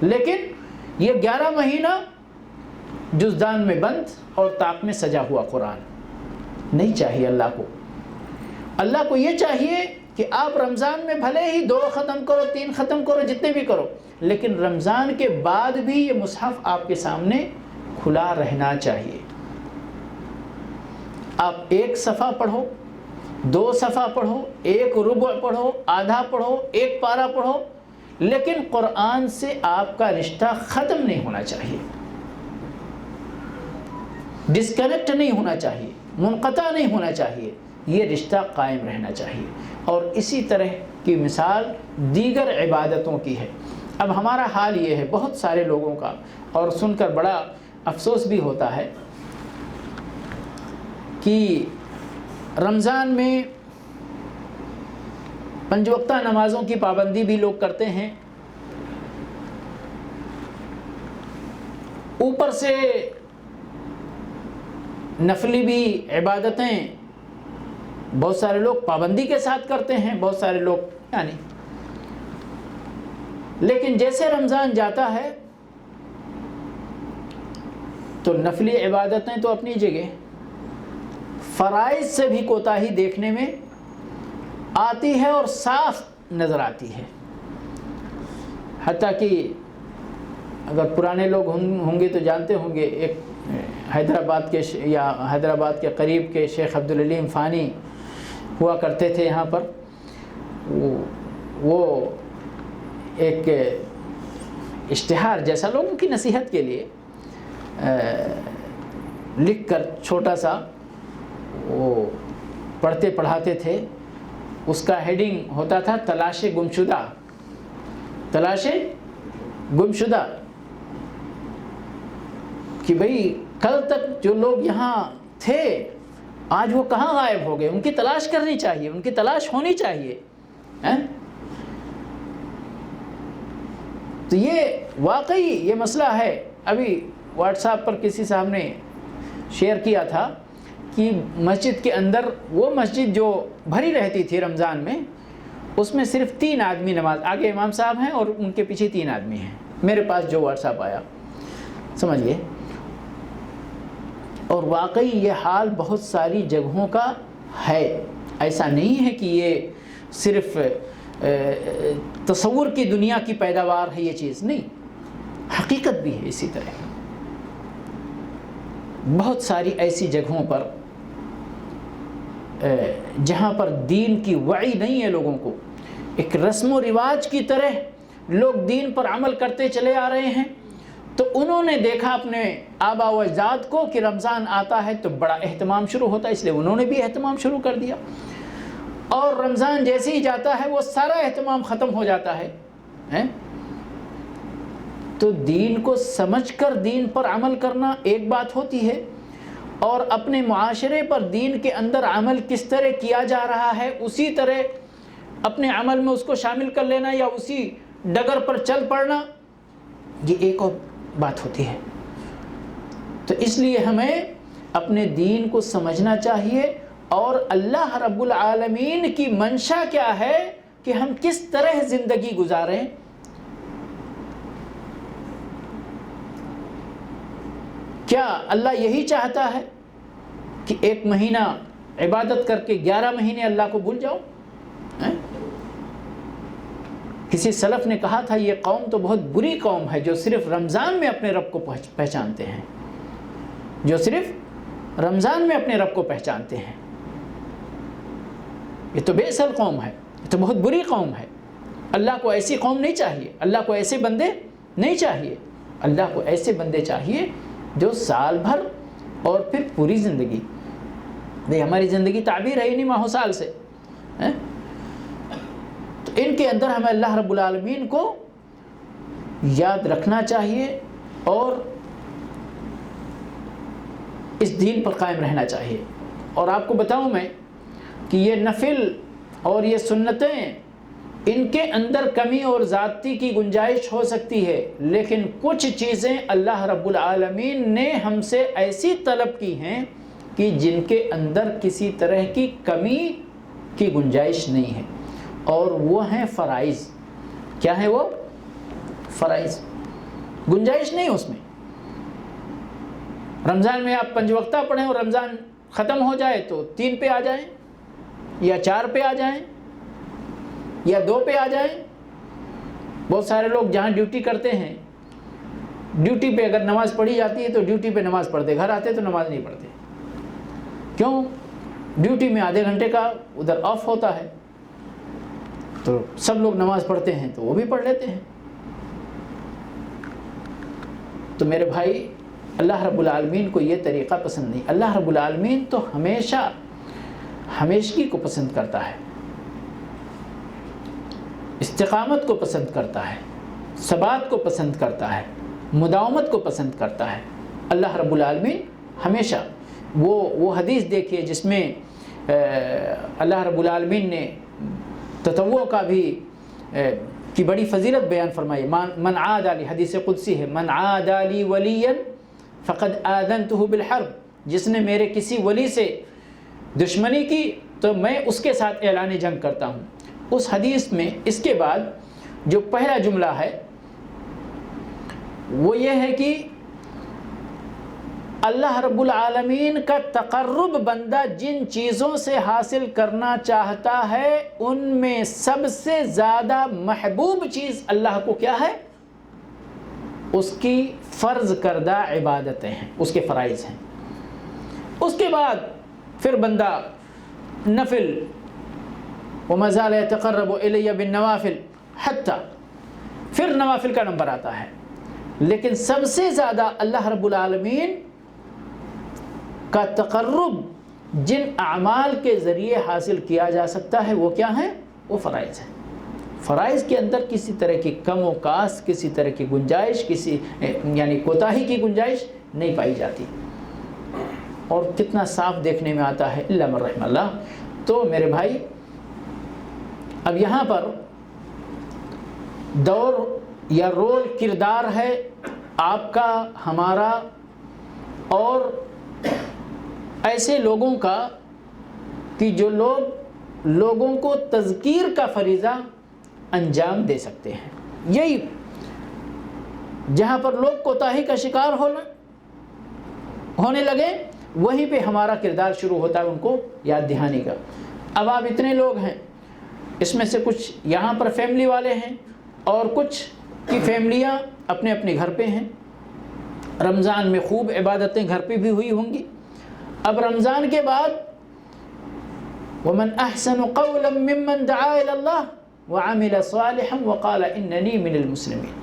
لیکن یہ 11 مہینہ جزدان میں بند اور طاق میں سجا ہوا قرآن نہیں چاہیے اللہ کو یہ چاہیے کہ آپ رمضان میں بھلے ہی 2 ختم کرو، 3 ختم کرو، جتنے بھی کرو، لیکن رمضان کے بعد بھی یہ مصحف آپ کے سامنے کھلا رہنا چاہیے۔ آپ 1 صفحہ پڑھو، 2 صفحہ پڑھو، 1 ربع پڑھو، آدھا پڑھو، 1 پارہ پڑھو، لیکن قرآن سے آپ کا رشتہ ختم نہیں ہونا چاہیے، ڈسکنیکٹ نہیں ہونا چاہیے، منقطع نہیں ہونا چاہیے، یہ رشتہ قائم رہنا چاہیے۔ اور اسی طرح کی مثال دیگر عبادتوں کی ہے۔ اب ہمارا حال یہ ہے بہت سارے لوگوں کا، اور سن کر بڑا افسوس بھی ہوتا ہے کہ رمضان میں 5 وقتہ نمازوں کی پابندی بھی لوگ کرتے ہیں، اوپر سے نفلی بھی عبادتیں بہت سارے لوگ پابندی کے ساتھ کرتے ہیں، بہت سارے لوگ یعنی، لیکن جیسے رمضان جاتا ہے تو نفلی عبادتیں تو اپنی جگہ، فرائض سے بھی کوتاہی دیکھنے میں آتی ہے اور صاف نظر آتی ہے۔ حتیٰ کہ اگر پرانے لوگ ہوں گے تو جانتے ہوں گے، ایک حیدرآباد کے قریب کے شیخ عبدالعلیم فانی ہوا کرتے تھے یہاں پر، وہ ایک اشتہار جیسا لوگوں کی نصیحت کے لیے لکھ کر چھوٹا سا وہ پڑھتے پڑھاتے تھے۔ اس کا ہیڈنگ ہوتا تھا تلاش گمشدہ، تلاش گمشدہ، کہ بھئی کل تک جو لوگ یہاں تھے آج وہ کہاں غائب ہو گئے، ان کی تلاش کرنی چاہیے، ان کی تلاش ہونی چاہیے۔ تو یہ واقعی یہ مسئلہ ہے۔ ابھی واٹس ایپ پر کسی صاحب نے شیئر کیا تھا کہ مسجد کے اندر، وہ مسجد جو بھری رہتی تھی رمضان میں، اس میں صرف 3 آدمی نماز، آگے امام صاحب ہیں اور ان کے پیچھے 3 آدمی ہیں، میرے پاس جو واٹس ایپ آیا، سمجھئے۔ اور واقعی یہ حال بہت ساری جگہوں کا ہے، ایسا نہیں ہے کہ یہ صرف تصور کی دنیا کی پیداوار ہے، یہ چیز نہیں، حقیقت بھی ہے اسی طرح۔ بہت ساری ایسی جگہوں پر جہاں پر دین کی وعی نہیں ہے، لوگوں کو ایک رسم و رواج کی طرح لوگ دین پر عمل کرتے چلے آ رہے ہیں، تو انہوں نے دیکھا اپنے آبا و اجداد کو کہ رمضان آتا ہے تو بڑا اہتمام شروع ہوتا ہے، اس لیے انہوں نے بھی اہتمام شروع کر دیا، اور رمضان جیسے ہی جاتا ہے وہ سارا اہتمام ختم ہو جاتا ہے۔ تو دین کو سمجھ کر دین پر عمل کرنا ایک بات ہوتی ہے، اور اپنے معاشرے پر دین کے اندر عمل کس طرح کیا جا رہا ہے اسی طرح اپنے عمل میں اس کو شامل کر لینا یا اسی ڈگر پر چل پڑنا، یہ ایک اور بات ہوتی ہے۔ تو اس لیے ہمیں اپنے دین کو سمجھنا چاہیے، اور اللہ رب العالمین کی منشا کیا ہے کہ ہم کس طرح زندگی گزاریں۔ کیا اللہ یہی چاہتا ہے کہ 1 مہینہ عبادت کر کے 11 مہینے اللہ کو بھول جاؤ؟ کسی سلف نے کہا تھا یہ قوم تو بہت بری قوم ہے جو صرف رمضان میں اپنے رب کو پہچانتے ہیں، جو صرف رمضان میں اپنے رب کو پہچانتے ہیں، یہ تو بے اصل قوم ہے، یہ تو بہت بری قوم ہے۔ اللہ کو ایسی قوم نہیں چاہیے، اللہ کو ایسے بندے نہیں چاہیے، اللہ کو ایسے بندے چاہیے جو سال بھر اور پھر پوری زندگی، ہماری زندگی تعبیر ہے ہی نہیں ماہ و سال سے، تو ان کے اندر ہمیں اللہ رب العالمین کو یاد رکھنا چاہیے اور اس دین پر قائم رہنا چاہیے۔ اور آپ کو بتاؤں میں کہ یہ نفل اور یہ سنتیں، ان کے اندر کمی اور زیادتی کی گنجائش ہو سکتی ہے، لیکن کچھ چیزیں اللہ رب العالمین نے ہم سے ایسی طلب کی ہیں کہ جن کے اندر کسی طرح کی کمی کی گنجائش نہیں ہے، اور وہ ہیں فرائض۔ کیا ہیں وہ؟ فرائض، گنجائش نہیں اس میں۔ رمضان میں آپ 5 وقتہ پڑھیں اور رمضان ختم ہو جائے تو 3 پہ آ جائیں یا 4 پہ آ جائیں یا 2 پہ آ جائیں۔ بہت سارے لوگ جہاں ڈیوٹی کرتے ہیں، ڈیوٹی پہ اگر نماز پڑھی جاتی ہے تو ڈیوٹی پہ نماز پڑھتے، گھر آتے تو نماز نہیں پڑھتے۔ کیوں؟ ڈیوٹی میں آدھے گھنٹے کا ادھر آف ہوتا ہے، تو سب لوگ نماز پڑھتے ہیں تو وہ بھی پڑھ لیتے ہیں۔ تو میرے بھائی، اللہ رب العالمین کو یہ طریقہ پسند نہیں۔ اللہ رب العالمین تو ہمیشہ ہمیشگی کو پسند کرتا ہے، استقامت کو پسند کرتا ہے، ثبات کو پسند کرتا ہے، مداومت کو پسند کرتا ہے۔ اللہ رب العالمین ہمیشہ وہ حدیث دیکھیے جس میں اللہ رب العالمین نے تطوع کا بھی کی بڑی فضیلت بیان فرمائی. من عاد لی، حدیث قدسی ہے، من عاد لی ولیا فقد آذنتہ بالحرب، جس نے میرے کسی ولی سے دشمنی کی تو میں اس کے ساتھ اعلان جنگ کرتا ہوں. اس حدیث میں اس کے بعد جو پہلا جملہ ہے وہ یہ ہے کہ اللہ رب العالمین کا تقرب بندہ جن چیزوں سے حاصل کرنا چاہتا ہے ان میں سب سے زیادہ محبوب چیز اللہ کو کیا ہے؟ اس کی فرض کردہ عبادتیں ہیں، اس کے فرائض ہیں. اس کے بعد پھر بندہ نفل وَمَا زَالَ يَتَقَرَّبُ إِلَيَّ بِالنَّوَافِلِ حتیٰ، پھر نوافل کا نمبر آتا ہے. لیکن سب سے زیادہ اللہ رب العالمین کا تقرب جن اعمال کے ذریعے حاصل کیا جا سکتا ہے وہ کیا ہیں؟ وہ فرائض ہیں. فرائض کے اندر کسی طرح کی کم و کاس، کسی طرح کی گنجائش، یعنی کوتاہی کی گنجائش نہیں پائی جاتی. اور کتنا صاف دیکھنے میں آتا ہے الا من رحم اللہ. تو میرے بھائی اب یہاں پر دور یا رول کردار ہے آپ کا، ہمارا اور ایسے لوگوں کا کہ جو لوگوں کو تذکیر کا فریضہ انجام دے سکتے ہیں. یہی جہاں پر لوگ کوتاہی کا شکار ہونے لگے وہیں پہ ہمارا کردار شروع ہوتا ہے ان کو یاد دہانی کا. اب آپ اتنے لوگ ہیں، اس میں سے کچھ یہاں پر فیملی والے ہیں اور کچھ کی فیملیاں اپنے اپنے گھر پہ ہیں. رمضان میں خوب عبادتیں گھر پہ بھی ہوئی ہوں گی. اب رمضان کے بعد وَمَنْ أَحْسَنُ قَوْلًا مِّمَّنْ دَعَا إِلَى اللَّهِ وَعَمِلَ صَالِحًا وَقَالَ إِنَّنِي مِنَ الْمُسْلِمِينَ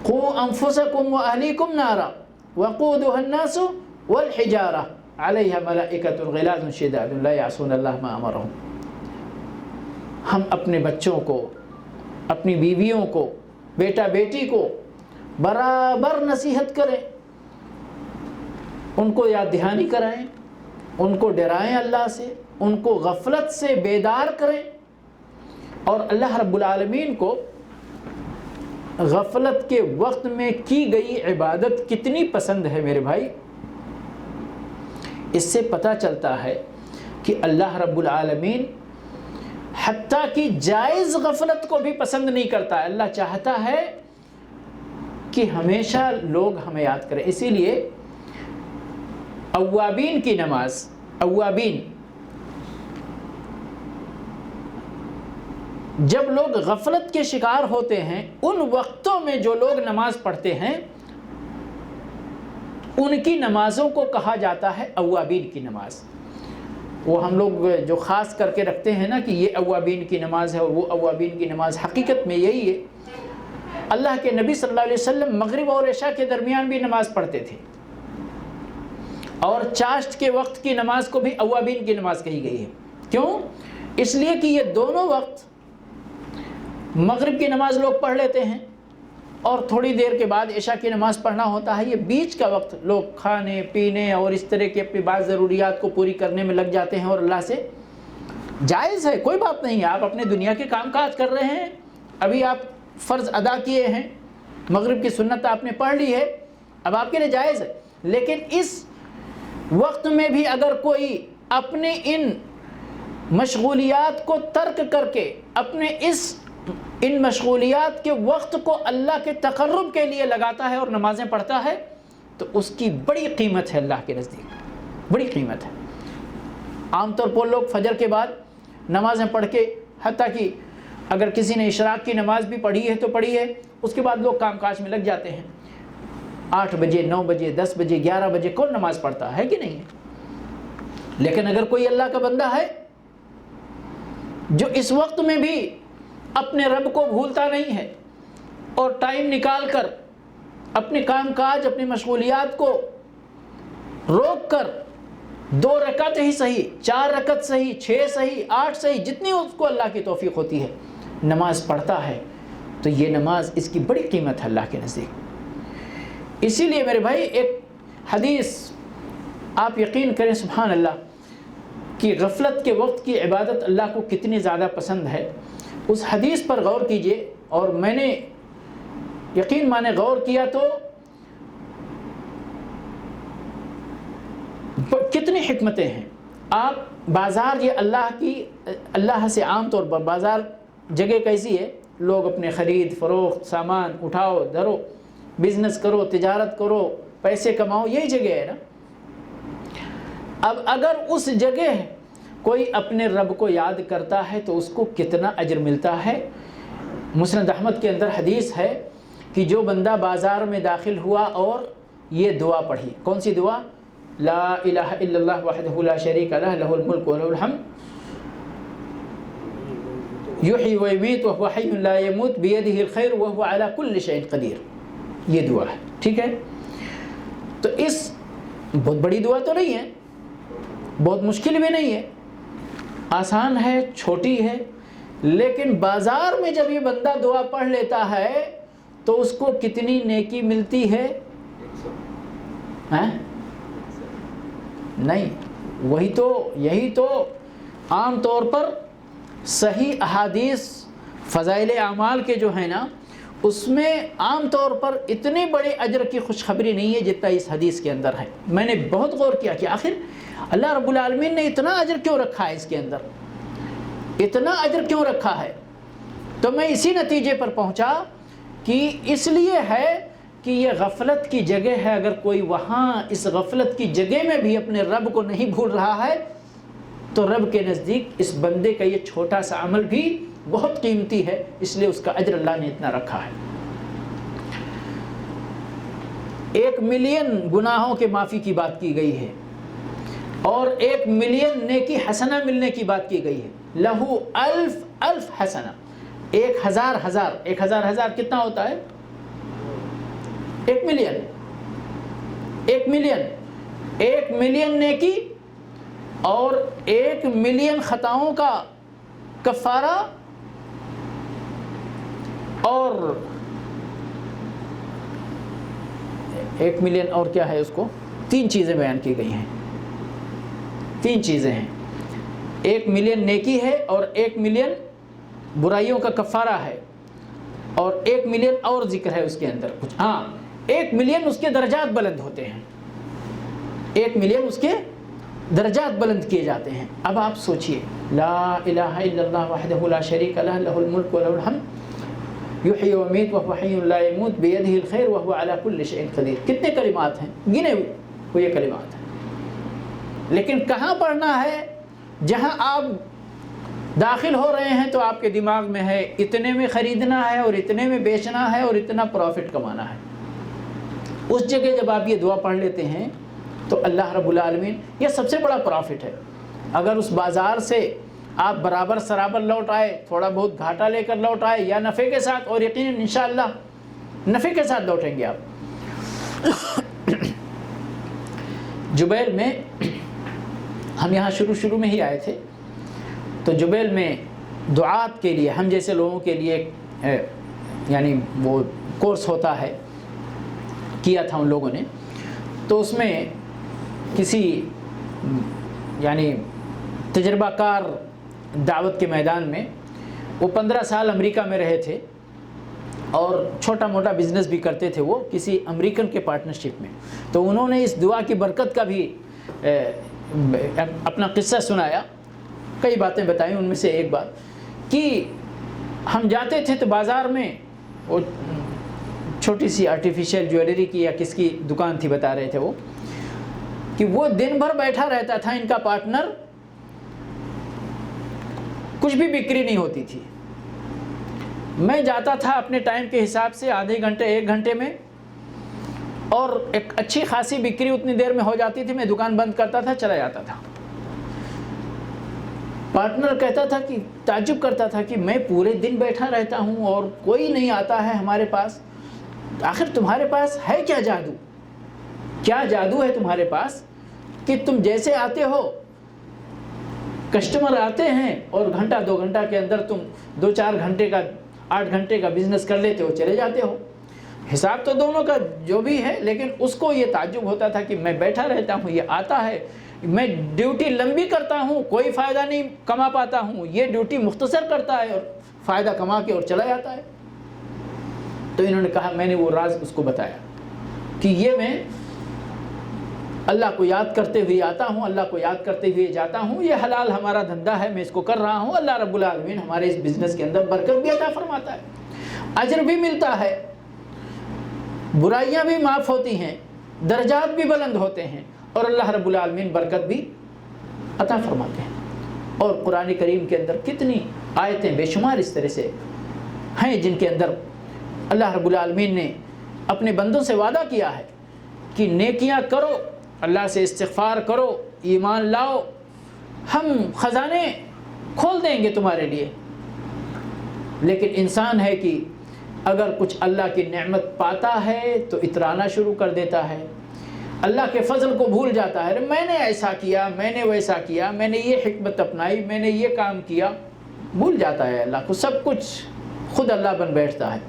قُوا أَنفُسَكُمْ وَأَهْلِيكُمْ نَارًا وَقُودُهَا النَّاسُ وَالْحِجَارَةُ عَلَيْهَا مَلَائِكَةٌ غِلَاظٌ شِدَادٌ لَا يَعْصُونَ اللَّهَ مَا أَمَرَهُمْ. ہم اپنے بچوں کو، اپنی بیویوں کو، بیٹا بیٹی کو برابر نصیحت کریں، ان کو یاد دہانی کرائیں، ان کو ڈرائیں اللہ سے، ان کو غفلت سے بیدار کریں. اور اللہ رب العالمین کو غفلت کے وقت میں کی گئی عبادت کتنی پسند ہے میرے بھائی. اس سے پتہ چلتا ہے کہ اللہ رب العالمین حتیٰ کہ جائز غفلت کو بھی پسند نہیں کرتا ہے. اللہ چاہتا ہے کہ ہمیشہ لوگ ہمیں یاد کریں. اسی لیے اوابین کی نماز، اوابین جب لوگ غفلت کے شکار ہوتے ہیں ان وقتوں میں جو لوگ نماز پڑھتے ہیں ان کی نمازوں کو کہا جاتا ہے اوابین کی نماز. وہ ہم لوگ جو خاص کر کے رکھتے ہیں نا کہ یہ اوابین کی نماز ہے اور وہ اوابین کی نماز، حقیقت میں یہی ہے. اللہ کے نبی صلی اللہ علیہ وسلم مغرب اور عشاء کے درمیان بھی نماز پڑھتے تھے اور چاشت کے وقت کی نماز کو بھی اوابین کی نماز کہی گئی ہے. کیوں؟ اس لیے کہ یہ دونوں وقت مغرب کی نماز لوگ پڑھ لیتے ہیں اور تھوڑی دیر کے بعد عشاء کی نماز پڑھنا ہوتا ہے. یہ بیچ کا وقت لوگ کھانے پینے اور اس طرح کے اپنی بعض ضروریات کو پوری کرنے میں لگ جاتے ہیں اور اللہ سے جائز ہے، کوئی بات نہیں ہے. آپ اپنے دنیا کے کام کاج کر رہے ہیں، ابھی آپ فرض ادا کیے ہیں، مغرب کی سنت آپ نے پڑھ لی ہے، اب آپ کے لیے جائز ہے. لیکن اس وقت میں بھی اگر کوئی اپنے ان مشغولیات کو ترک کر کے اپنے ان مشغولیات کے وقت کو اللہ کے تقرب کے لیے لگاتا ہے اور نمازیں پڑھتا ہے تو اس کی بڑی قیمت ہے اللہ کے نزدیک، بڑی قیمت ہے. عام طور پر لوگ فجر کے بعد نمازیں پڑھ کے، حتیٰ کہ اگر کسی نے اشراق کی نماز بھی پڑھی ہے تو پڑھی ہے، اس کے بعد لوگ کام کاج میں لگ جاتے ہیں. 8 بجے 9 بجے 10 بجے 11 بجے کون نماز پڑھتا ہے کہ نہیں؟ لیکن اگر کوئی اللہ کا بندہ ہے جو اس وقت میں بھی اپنے رب کو بھولتا نہیں ہے اور ٹائم نکال کر اپنے کام کاج، اپنی مشغولیات کو روک کر 2 رکعت ہی صحیح، 4 رکعت صحیح، 6 صحیح، 8 صحیح، جتنی اس کو اللہ کی توفیق ہوتی ہے نماز پڑھتا ہے تو یہ نماز اس کی بڑی قیمت ہے اللہ کے نزدیک. اسی لیے میرے بھائی ایک حدیث آپ یقین کریں سبحان اللہ کہ غفلت کے وقت کی عبادت اللہ کو کتنی زیادہ پسند ہے. اس حدیث پر غور کیجئے، اور میں نے یقین مانے غور کیا تو کتنی حکمتیں ہیں۔ آپ بازار، یہ اللہ سے عام طور پر بازار جگہ کیسی ہے؟ لوگ اپنے خرید فروخت، سامان اٹھاؤ دھرو، بزنس کرو، تجارت کرو، پیسے کماؤ، یہی جگہ ہے نا۔ اب اگر اس جگہ کوئی اپنے رب کو یاد کرتا ہے تو اس کو کتنا اجر ملتا ہے۔ مسند احمد کے اندر حدیث ہے کہ جو بندہ بازار میں داخل ہوا اور یہ دعا پڑھی، کون سی دعا؟ لا الہ الا اللہ وحدہ لا شریک لہ لہ الملک و لہ الحمد یحیی و یمیت وہو حی لا یموت بیدہ الخیر وہو علی کل شیء قدیر، یہ دعا ہے، ٹھیک ہے؟ تو اس بہت بڑی دعا تو نہیں ہے، بہت مشکل بھی نہیں ہے، آسان ہے، چھوٹی ہے، لیکن بازار میں جب یہ بندہ دعا پڑھ لیتا ہے تو اس کو کتنی نیکی ملتی ہے؟ نہیں، یہی تو عام طور پر صحیح احادیث فضائل اعمال کے جو ہیں نا، اس میں عام طور پر اتنے بڑے اجر کی خوشخبری نہیں ہے جتنا اس حدیث کے اندر ہے۔ میں نے بہت غور کیا کہ آخر اللہ رب العالمین نے اتنا اجر کیوں رکھا ہے اس کے اندر، اتنا اجر کیوں رکھا ہے؟ تو میں اسی نتیجے پر پہنچا کہ اس لیے ہے کہ یہ غفلت کی جگہ ہے۔ اگر کوئی وہاں اس غفلت کی جگہ میں بھی اپنے رب کو نہیں بھول رہا ہے تو رب کے نزدیک اس بندے کا یہ چھوٹا سا عمل بھی بہت قیمتی ہے، اس لیے اس کا اجر اللہ نے اتنا رکھا ہے۔ 1 ملین گناہوں کے معافی کی بات کی گئی ہے اور 1 ملین نیکی حسنہ ملنے کی بات کی گئی ہے۔ لہو الف حسنہ، 1000 کتنا ہوتا ہے؟ 1 ملین، 1 ملین نیکی اور 1 ملین خطاؤں کا کفارہ، اور 1 ملین اور کیا ہے اس کو؟ 3 چیزیں بیان کی گئی ہیں، 3 چیزیں ہیں، 1 ملین نیکی ہے اور 1 ملین برائیوں کا کفارہ ہے اور 1 ملین اور ذکر ہے اس کے اندر کچھ، 1 ملین اس کے درجات بلند ہوتے ہیں، 1 ملین اس کے درجات بلند کیے جاتے ہیں۔ اب آپ سوچئے، لا الہ الا اللہ وحدہ لا شریک لہ لہ الملک و لہ الحمد یحیی و یمیت وہو حی لا یموت بیدہ الخیر وہو علی کل شیء قدیر۔ کتنے کلمات ہیں؟ گنے ہوئے کلمات ہیں، لیکن کہاں پڑھنا ہے؟ جہاں آپ داخل ہو رہے ہیں تو آپ کے دماغ میں ہے اتنے میں خریدنا ہے اور اتنے میں بیچنا ہے اور اتنا پروفٹ کمانا ہے۔ اس جگہ جب آپ یہ دعا پڑھ لیتے ہیں تو اللہ رب العالمین، یہ سب سے بڑا پروفٹ ہے۔ اگر اس بازار سے آپ برابر سرابر لوٹ آئے، تھوڑا بہت گھاٹا لے کر لوٹ آئے یا نفع کے ساتھ، اور یقیناً انشاءاللہ نفع کے ساتھ لوٹیں گے آپ۔ جبیل میں ہم یہاں شروع میں ہی آئے تھے، تو جبیل میں دعات کے لیے، ہم جیسے لوگوں کے لیے یعنی وہ کورس ہوتا ہے، کیا تھا ان لوگوں نے، تو اس میں کسی یعنی تجربہ کار دعوت کے میدان میں، وہ 15 سال امریکہ میں رہے تھے اور چھوٹا موٹا بزنس بھی کرتے تھے وہ کسی امریکن کے پارٹنرشپ میں، تو انہوں نے اس دعا کی برکت کا بھی اپنا قصہ سنایا، کئی باتیں بتائیں، ان میں سے ایک بات کہ ہم جاتے تھے تو بازار میں وہ چھوٹی سی آرٹیفیشل جویلری کی یا کس کی دکان تھی، بتا رہے تھے وہ کہ وہ دن بھر بیٹھا رہتا تھا، ان کا پارٹنر، کچھ بھی بکری نہیں ہوتی تھی۔ میں جاتا تھا اپنے ٹائم کے حساب سے آدھے گھنٹے 1 گھنٹے میں، اور ایک اچھی خاصی بکری اتنی دیر میں ہو جاتی تھی، میں دکان بند کرتا تھا، چلا جاتا تھا۔ پارٹنر کہتا تھا کہ تعجب کرتا تھا کہ میں پورے دن بیٹھا رہتا ہوں اور کوئی نہیں آتا ہے ہمارے پاس، آخر تمہارے پاس ہے کیا جادو؟ کیا جادو ہے تمہارے پاس کہ تم جیسے آتے ہو، کسٹمر آتے ہیں اور گھنٹہ 2 گھنٹہ کے اندر تم 2-4 گھنٹے کا 8 گھنٹے کا بزنس کر لیتے ہو، چلے جاتے ہو۔ حساب تو دونوں کا جو بھی ہے، لیکن اس کو یہ تعجب ہوتا تھا کہ میں بیٹھا رہتا ہوں، یہ آتا ہے، میں ڈیوٹی لمبی کرتا ہوں، کوئی فائدہ نہیں کما پاتا ہوں، یہ ڈیوٹی مختصر کرتا ہے اور فائدہ کما کے اور چلا جاتا ہے۔ تو انہوں نے کہا میں نے وہ راز اس کو بتایا کہ یہ میں اللہ کو یاد کرتے ہوئے آتا ہوں، اللہ کو یاد کرتے ہوئے جاتا ہوں، یہ حلال ہمارا دھندا ہے، میں اس کو کر رہا ہوں، اللہ رب العالمین ہمارے اس بزنس کے اندر برکت بھی عطا فرماتا ہے، اجر بھی ملتا ہے، برائیاں بھی معاف ہوتی ہیں، درجات بھی بلند ہوتے ہیں، اور اللہ رب العالمین برکت بھی عطا فرماتے ہیں۔ اور قرآن کریم کے اندر کتنی آیتیں بے شمار اس طرح سے ہیں جن کے اندر اللہ رب العالمین نے اپنے بندوں سے وعدہ کیا ہے کہ نیکیاں کرو، اللہ سے استغفار کرو، ایمان لاؤ، ہم خزانے کھول دیں گے تمہارے لیے۔ لیکن انسان ہے کہ اگر کچھ اللہ کی نعمت پاتا ہے تو اترانا شروع کر دیتا ہے، اللہ کے فضل کو بھول جاتا ہے، میں نے ایسا کیا، میں نے ویسا کیا، میں نے یہ حکمت اپنائی، میں نے یہ کام کیا، بھول جاتا ہے اللہ کو، سب کچھ خود اللہ بن بیٹھتا ہے۔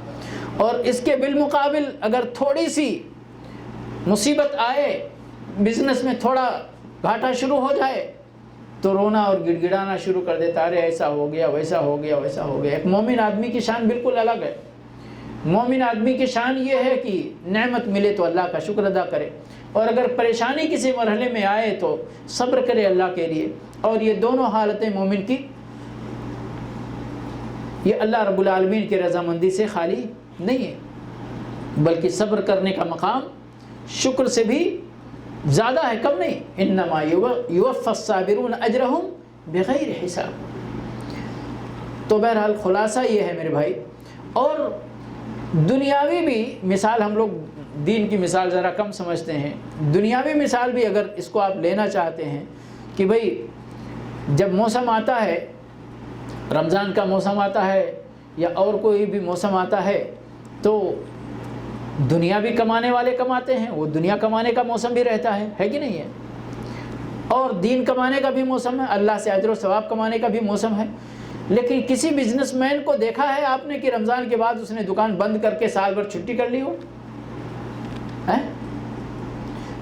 اور اس کے بالمقابل اگر تھوڑی سی مصیبت آئے، بزنس میں تھوڑا گھاٹا شروع ہو جائے تو رونا اور گڑ گڑانا شروع کر دیتا، ارے ایسا ہو گیا، ویسا ہو گیا، ویسا ہو گیا۔ ایک مومن آدمی کی شان بالکل الگ ہے۔ مومن آدمی کی شان یہ ہے کہ نعمت ملے تو اللہ کا شکر ادا کرے، اور اگر پریشانی کسی مرحلے میں آئے تو صبر کرے اللہ کے لیے۔ اور یہ دونوں حالتیں مومن کی، یہ اللہ رب العالمین کی رضامندی سے خالی نہیں ہے، بلکہ صبر کرنے کا مقام شکر سے بھی زیادہ ہے، کم نہیں۔ انما یوفی الصابرون اجرہم بغیر حساب۔ تو بہرحال خلاصہ یہ ہے میرے بھائی، اور دنیاوی بھی مثال، ہم لوگ دین کی مثال ذرا کم سمجھتے ہیں، دنیاوی مثال بھی اگر اس کو آپ لینا چاہتے ہیں کہ بھئی جب موسم آتا ہے، رمضان کا موسم آتا ہے یا اور کوئی بھی موسم آتا ہے، تو دنیا بھی کمانے والے کماتے ہیں، وہ دنیا کمانے کا موسم بھی رہتا ہے کہ نہیں ہے، اور دین کمانے کا بھی موسم ہے، اللہ سے اجر و ثواب کمانے کا بھی موسم ہے۔ لیکن کسی بزنس مین کو دیکھا ہے آپ نے کہ رمضان کے بعد اس نے دکان بند کر کے سال بھر چھٹی کر لی ہو؟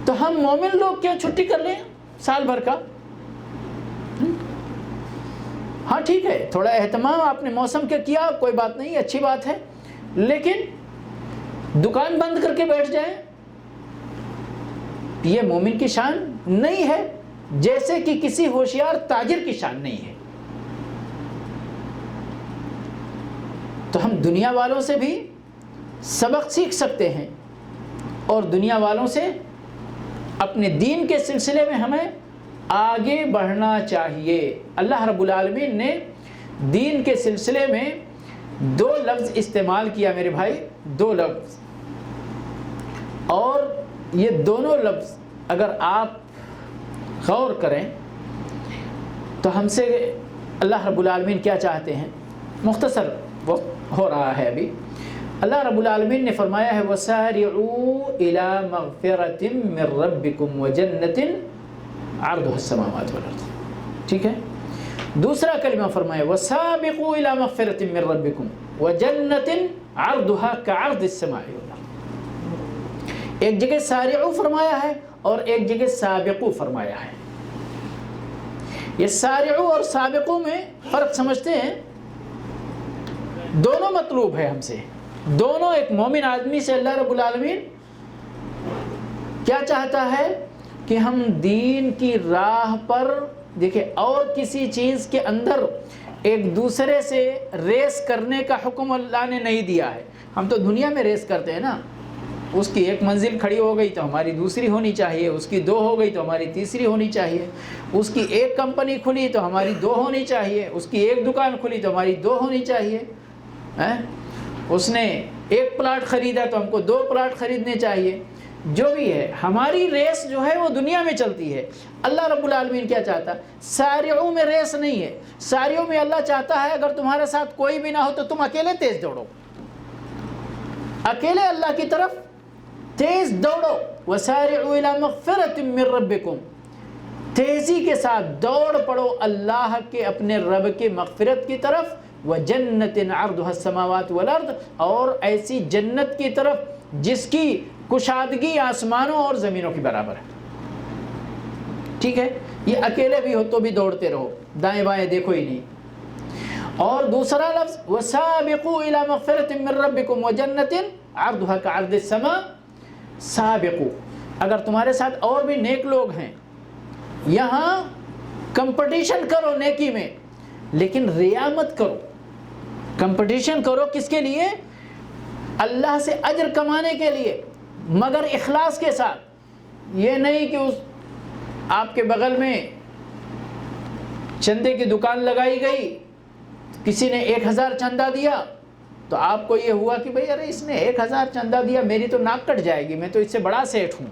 تو ہم مومن لوگ کیا چھٹی کر لیں سال بھر کا؟ ہاں ٹھیک ہے، تھوڑا اہتمام آپ نے موسم کے کیا، کوئی بات نہیں، اچھی بات ہے، لیکن دکان بند کر کے بیٹھ جائیں، یہ مومن کی شان نہیں ہے، جیسے کہ کسی ہوشیار تاجر کی شان نہیں ہے۔ تو ہم دنیا والوں سے بھی سبق سیکھ سکتے ہیں، اور دنیا والوں سے اپنے دین کے سلسلے میں ہمیں آگے بڑھنا چاہیے۔ اللہ رب العالمین نے دین کے سلسلے میں 2 لفظ استعمال کیا میرے بھائی، 2 لفظ، اور یہ دونوں لفظ اگر آپ غور کریں تو ہم سے اللہ رب العالمین کیا چاہتے ہیں؟ مختصر وقت ہو رہا ہے ابھی۔ اللہ رب العالمین نے فرمایا ہے وَسَارِعُوا إِلَى مَغْفِرَةٍ مِّن رَبِّكُمْ وَجَنَّةٍ عَرْضُهَا السَّمَاوَاتُ وَالْأَرْضُ، ٹھیک ہے؟ دوسرا کلمہ فرمایا وَسَابِقُوا إِلَى مَغْفِرَةٍ مِّن رَبِّكُمْ وَجَنَّةٍ عَرْضُهَا كَعَرْضِ السَّمَاءِ وَالْأَرْضِ۔ ایک جگہ سارعو فرمایا ہے اور ایک جگہ سابقو فرمایا ہے۔ یہ سارعو اور سابقو میں فرق سمجھتے ہیں؟ دونوں مطلوب ہے ہم سے، دونوں۔ ایک مومن آدمی سے اللہ رب العالمین کیا چاہتا ہے کہ ہم دین کی راہ پر، دیکھیں، اور کسی چیز کے اندر ایک دوسرے سے ریس کرنے کا حکم اللہ نے نہیں دیا ہے۔ ہم تو دنیا میں ریس کرتے ہیں نا، اس کی ایک منزل کھڑی ہو گئی تو ہماری دوسری ہونی چاہیے، اس کی 2 ہو گئی تو ہماری تیسری ہونی چاہیے، اس کی ایک کمپنی کھلی تو ہماری 2 ہونی چاہیے، اس کی ایک دکان کھلی تو ہماری 2 ہونی چاہیے، اس نے ایک پلاٹ خریدا تو ہم کو 2 پلاٹ خریدنے چاہیے۔ جو بھی ہے ہماری ریس جو ہے وہ دنیا میں چلتی ہے۔ اللہ رب العالمین کیا چاہتا ہے؟ سارعوں میں ریس نہیں ہے، سارعوں میں اللہ چاہتا ہے اگر تمہارے ساتھ کوئی بھی نہ ہو تو تم اکیلے تیز دوڑو، اکیلے اللہ کی طرف تیز دوڑو۔ وَسَارِعُوا إِلَى مَغْفِرَةٍ مِّن رَبِّكُمْ، تیزی کے ساتھ دوڑ پڑو اللہ کے، اپنے رب کے مغفرت کی طرف۔ وَجَنَّةٍ عَرْضُهَا السَّمَاوَاتُ وَالْأَرْضُ، اور ایسی جنت کی طرف جس کی کشادگی آسمانوں اور زمینوں کی برابر ہے۔ ٹھیک ہے، یہ اکیلے بھی ہو تو بھی دوڑتے رہو، دائیں بائیں دیکھو ہی نہیں۔ اور دوسرا لفظ وَسَابِقُوا إِلَى مَغْفِرَةٍ مِّن رَبِّكُمْ وَجَنَّةٍ عَرْضُهَا كَعَرْضِ السَّمَاءِ سابقو. اگر تمہارے ساتھ اور بھی نیک لوگ ہیں، یہاں کمپٹیشن کرو نیکی میں، لیکن ریا مت کرو. کمپٹیشن کرو کس کے لیے؟ اللہ سے اجر کمانے کے لیے، مگر اخلاص کے ساتھ. یہ نہیں کہ آپ کے بغل میں چندے کی دکان لگائی گئی، کسی نے 1000 چندہ دیا تو آپ کو یہ ہوا کہ بھئی ارے اس نے 1000 چندہ دیا، میری تو ناک کٹ جائے گی، میں تو اس سے بڑا سیٹ ہوں،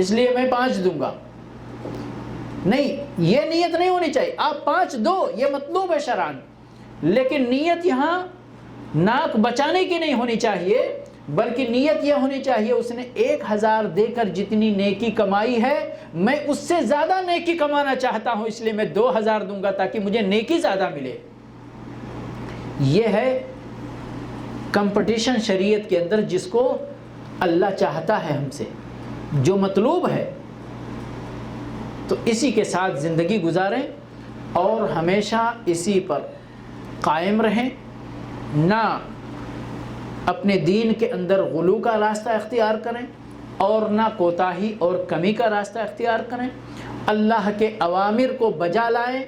اس لیے میں 5 دوں گا. نہیں، یہ نیت نہیں ہونی چاہیے. آپ 5 دو، یہ مطلوب ہے شرعاً، لیکن نیت یہاں ناک بچانے کی نہیں ہونی چاہیے، بلکہ نیت یہ ہونی چاہیے اس نے 1000 دے کر جتنی نیکی کمائی ہے میں اس سے زیادہ نیکی کمانا چاہتا ہوں، اس لیے میں 2000 دوں گا تاکہ مجھے نیکی زیادہ ملے. یہ ہے کمپٹیشن شریعت کے اندر، جس کو اللہ چاہتا ہے ہم سے، جو مطلوب ہے. تو اسی کے ساتھ زندگی گزاریں اور ہمیشہ اسی پر قائم رہیں، نہ اپنے دین کے اندر غلو کا راستہ اختیار کریں اور نہ کوتاہی اور کمی کا راستہ اختیار کریں. اللہ کے اوامر کو بجا لائیں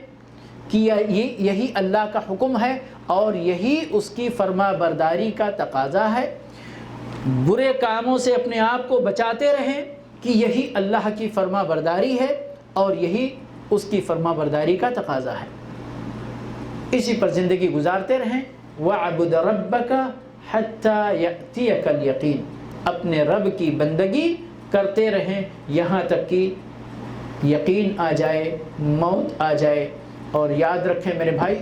کہ یہی اللہ کا حکم ہے اور یہی اس کی فرما برداری کا تقاضا ہے. برے کاموں سے اپنے آپ کو بچاتے رہیں کہ یہی اللہ کی فرما برداری ہے اور یہی اس کی فرما برداری کا تقاضا ہے. اسی پر زندگی گزارتے رہیں. وَعْبُدْ رَبَّكَ حَتَّى يَأْتِيَكَ الْيَقِينُ. اپنے رب کی بندگی کرتے رہیں یہاں تک کہ یقین آ جائے، موت آ جائے. اور یاد رکھیں میرے بھائی،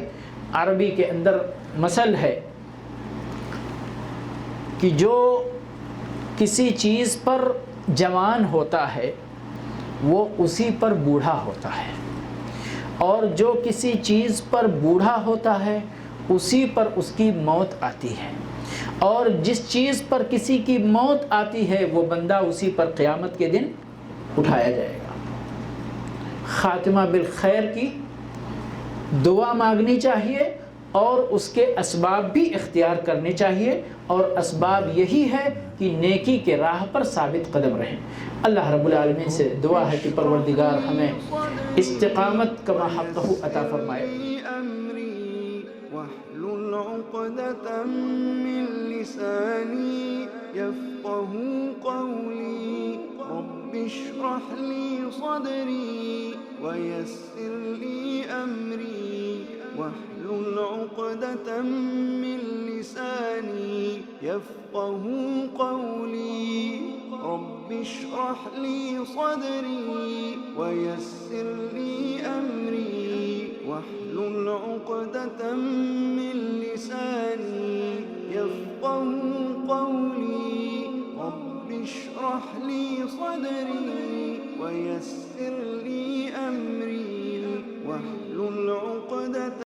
عربی کے اندر مثل ہے کہ جو کسی چیز پر جوان ہوتا ہے وہ اسی پر بوڑھا ہوتا ہے، اور جو کسی چیز پر بوڑھا ہوتا ہے اسی پر اس کی موت آتی ہے، اور جس چیز پر کسی کی موت آتی ہے وہ بندہ اسی پر قیامت کے دن اٹھایا جائے گا. خاتمہ بالخیر کی دعا مانگنی چاہیے اور اس کے اسباب بھی اختیار کرنے چاہیے، اور اسباب یہی ہے کہ نیکی کے راہ پر ثابت قدم رہیں. اللہ رب العالمین سے دعا ہے کہ پروردگار ہمیں استقامت کما حقہ عطا فرمائے. واحلل عقدة من لساني يفقهوا قولي رب اشرح لي صدري ويسر لي أمري واحلل عقدة من لساني يفقهوا قولي رب اشرح لي صدري ويسر لي أمري واحلل عقدة من لساني يفقهوا قولي رب اشرح لي صدري ويسر لي أمري واحلل عقدة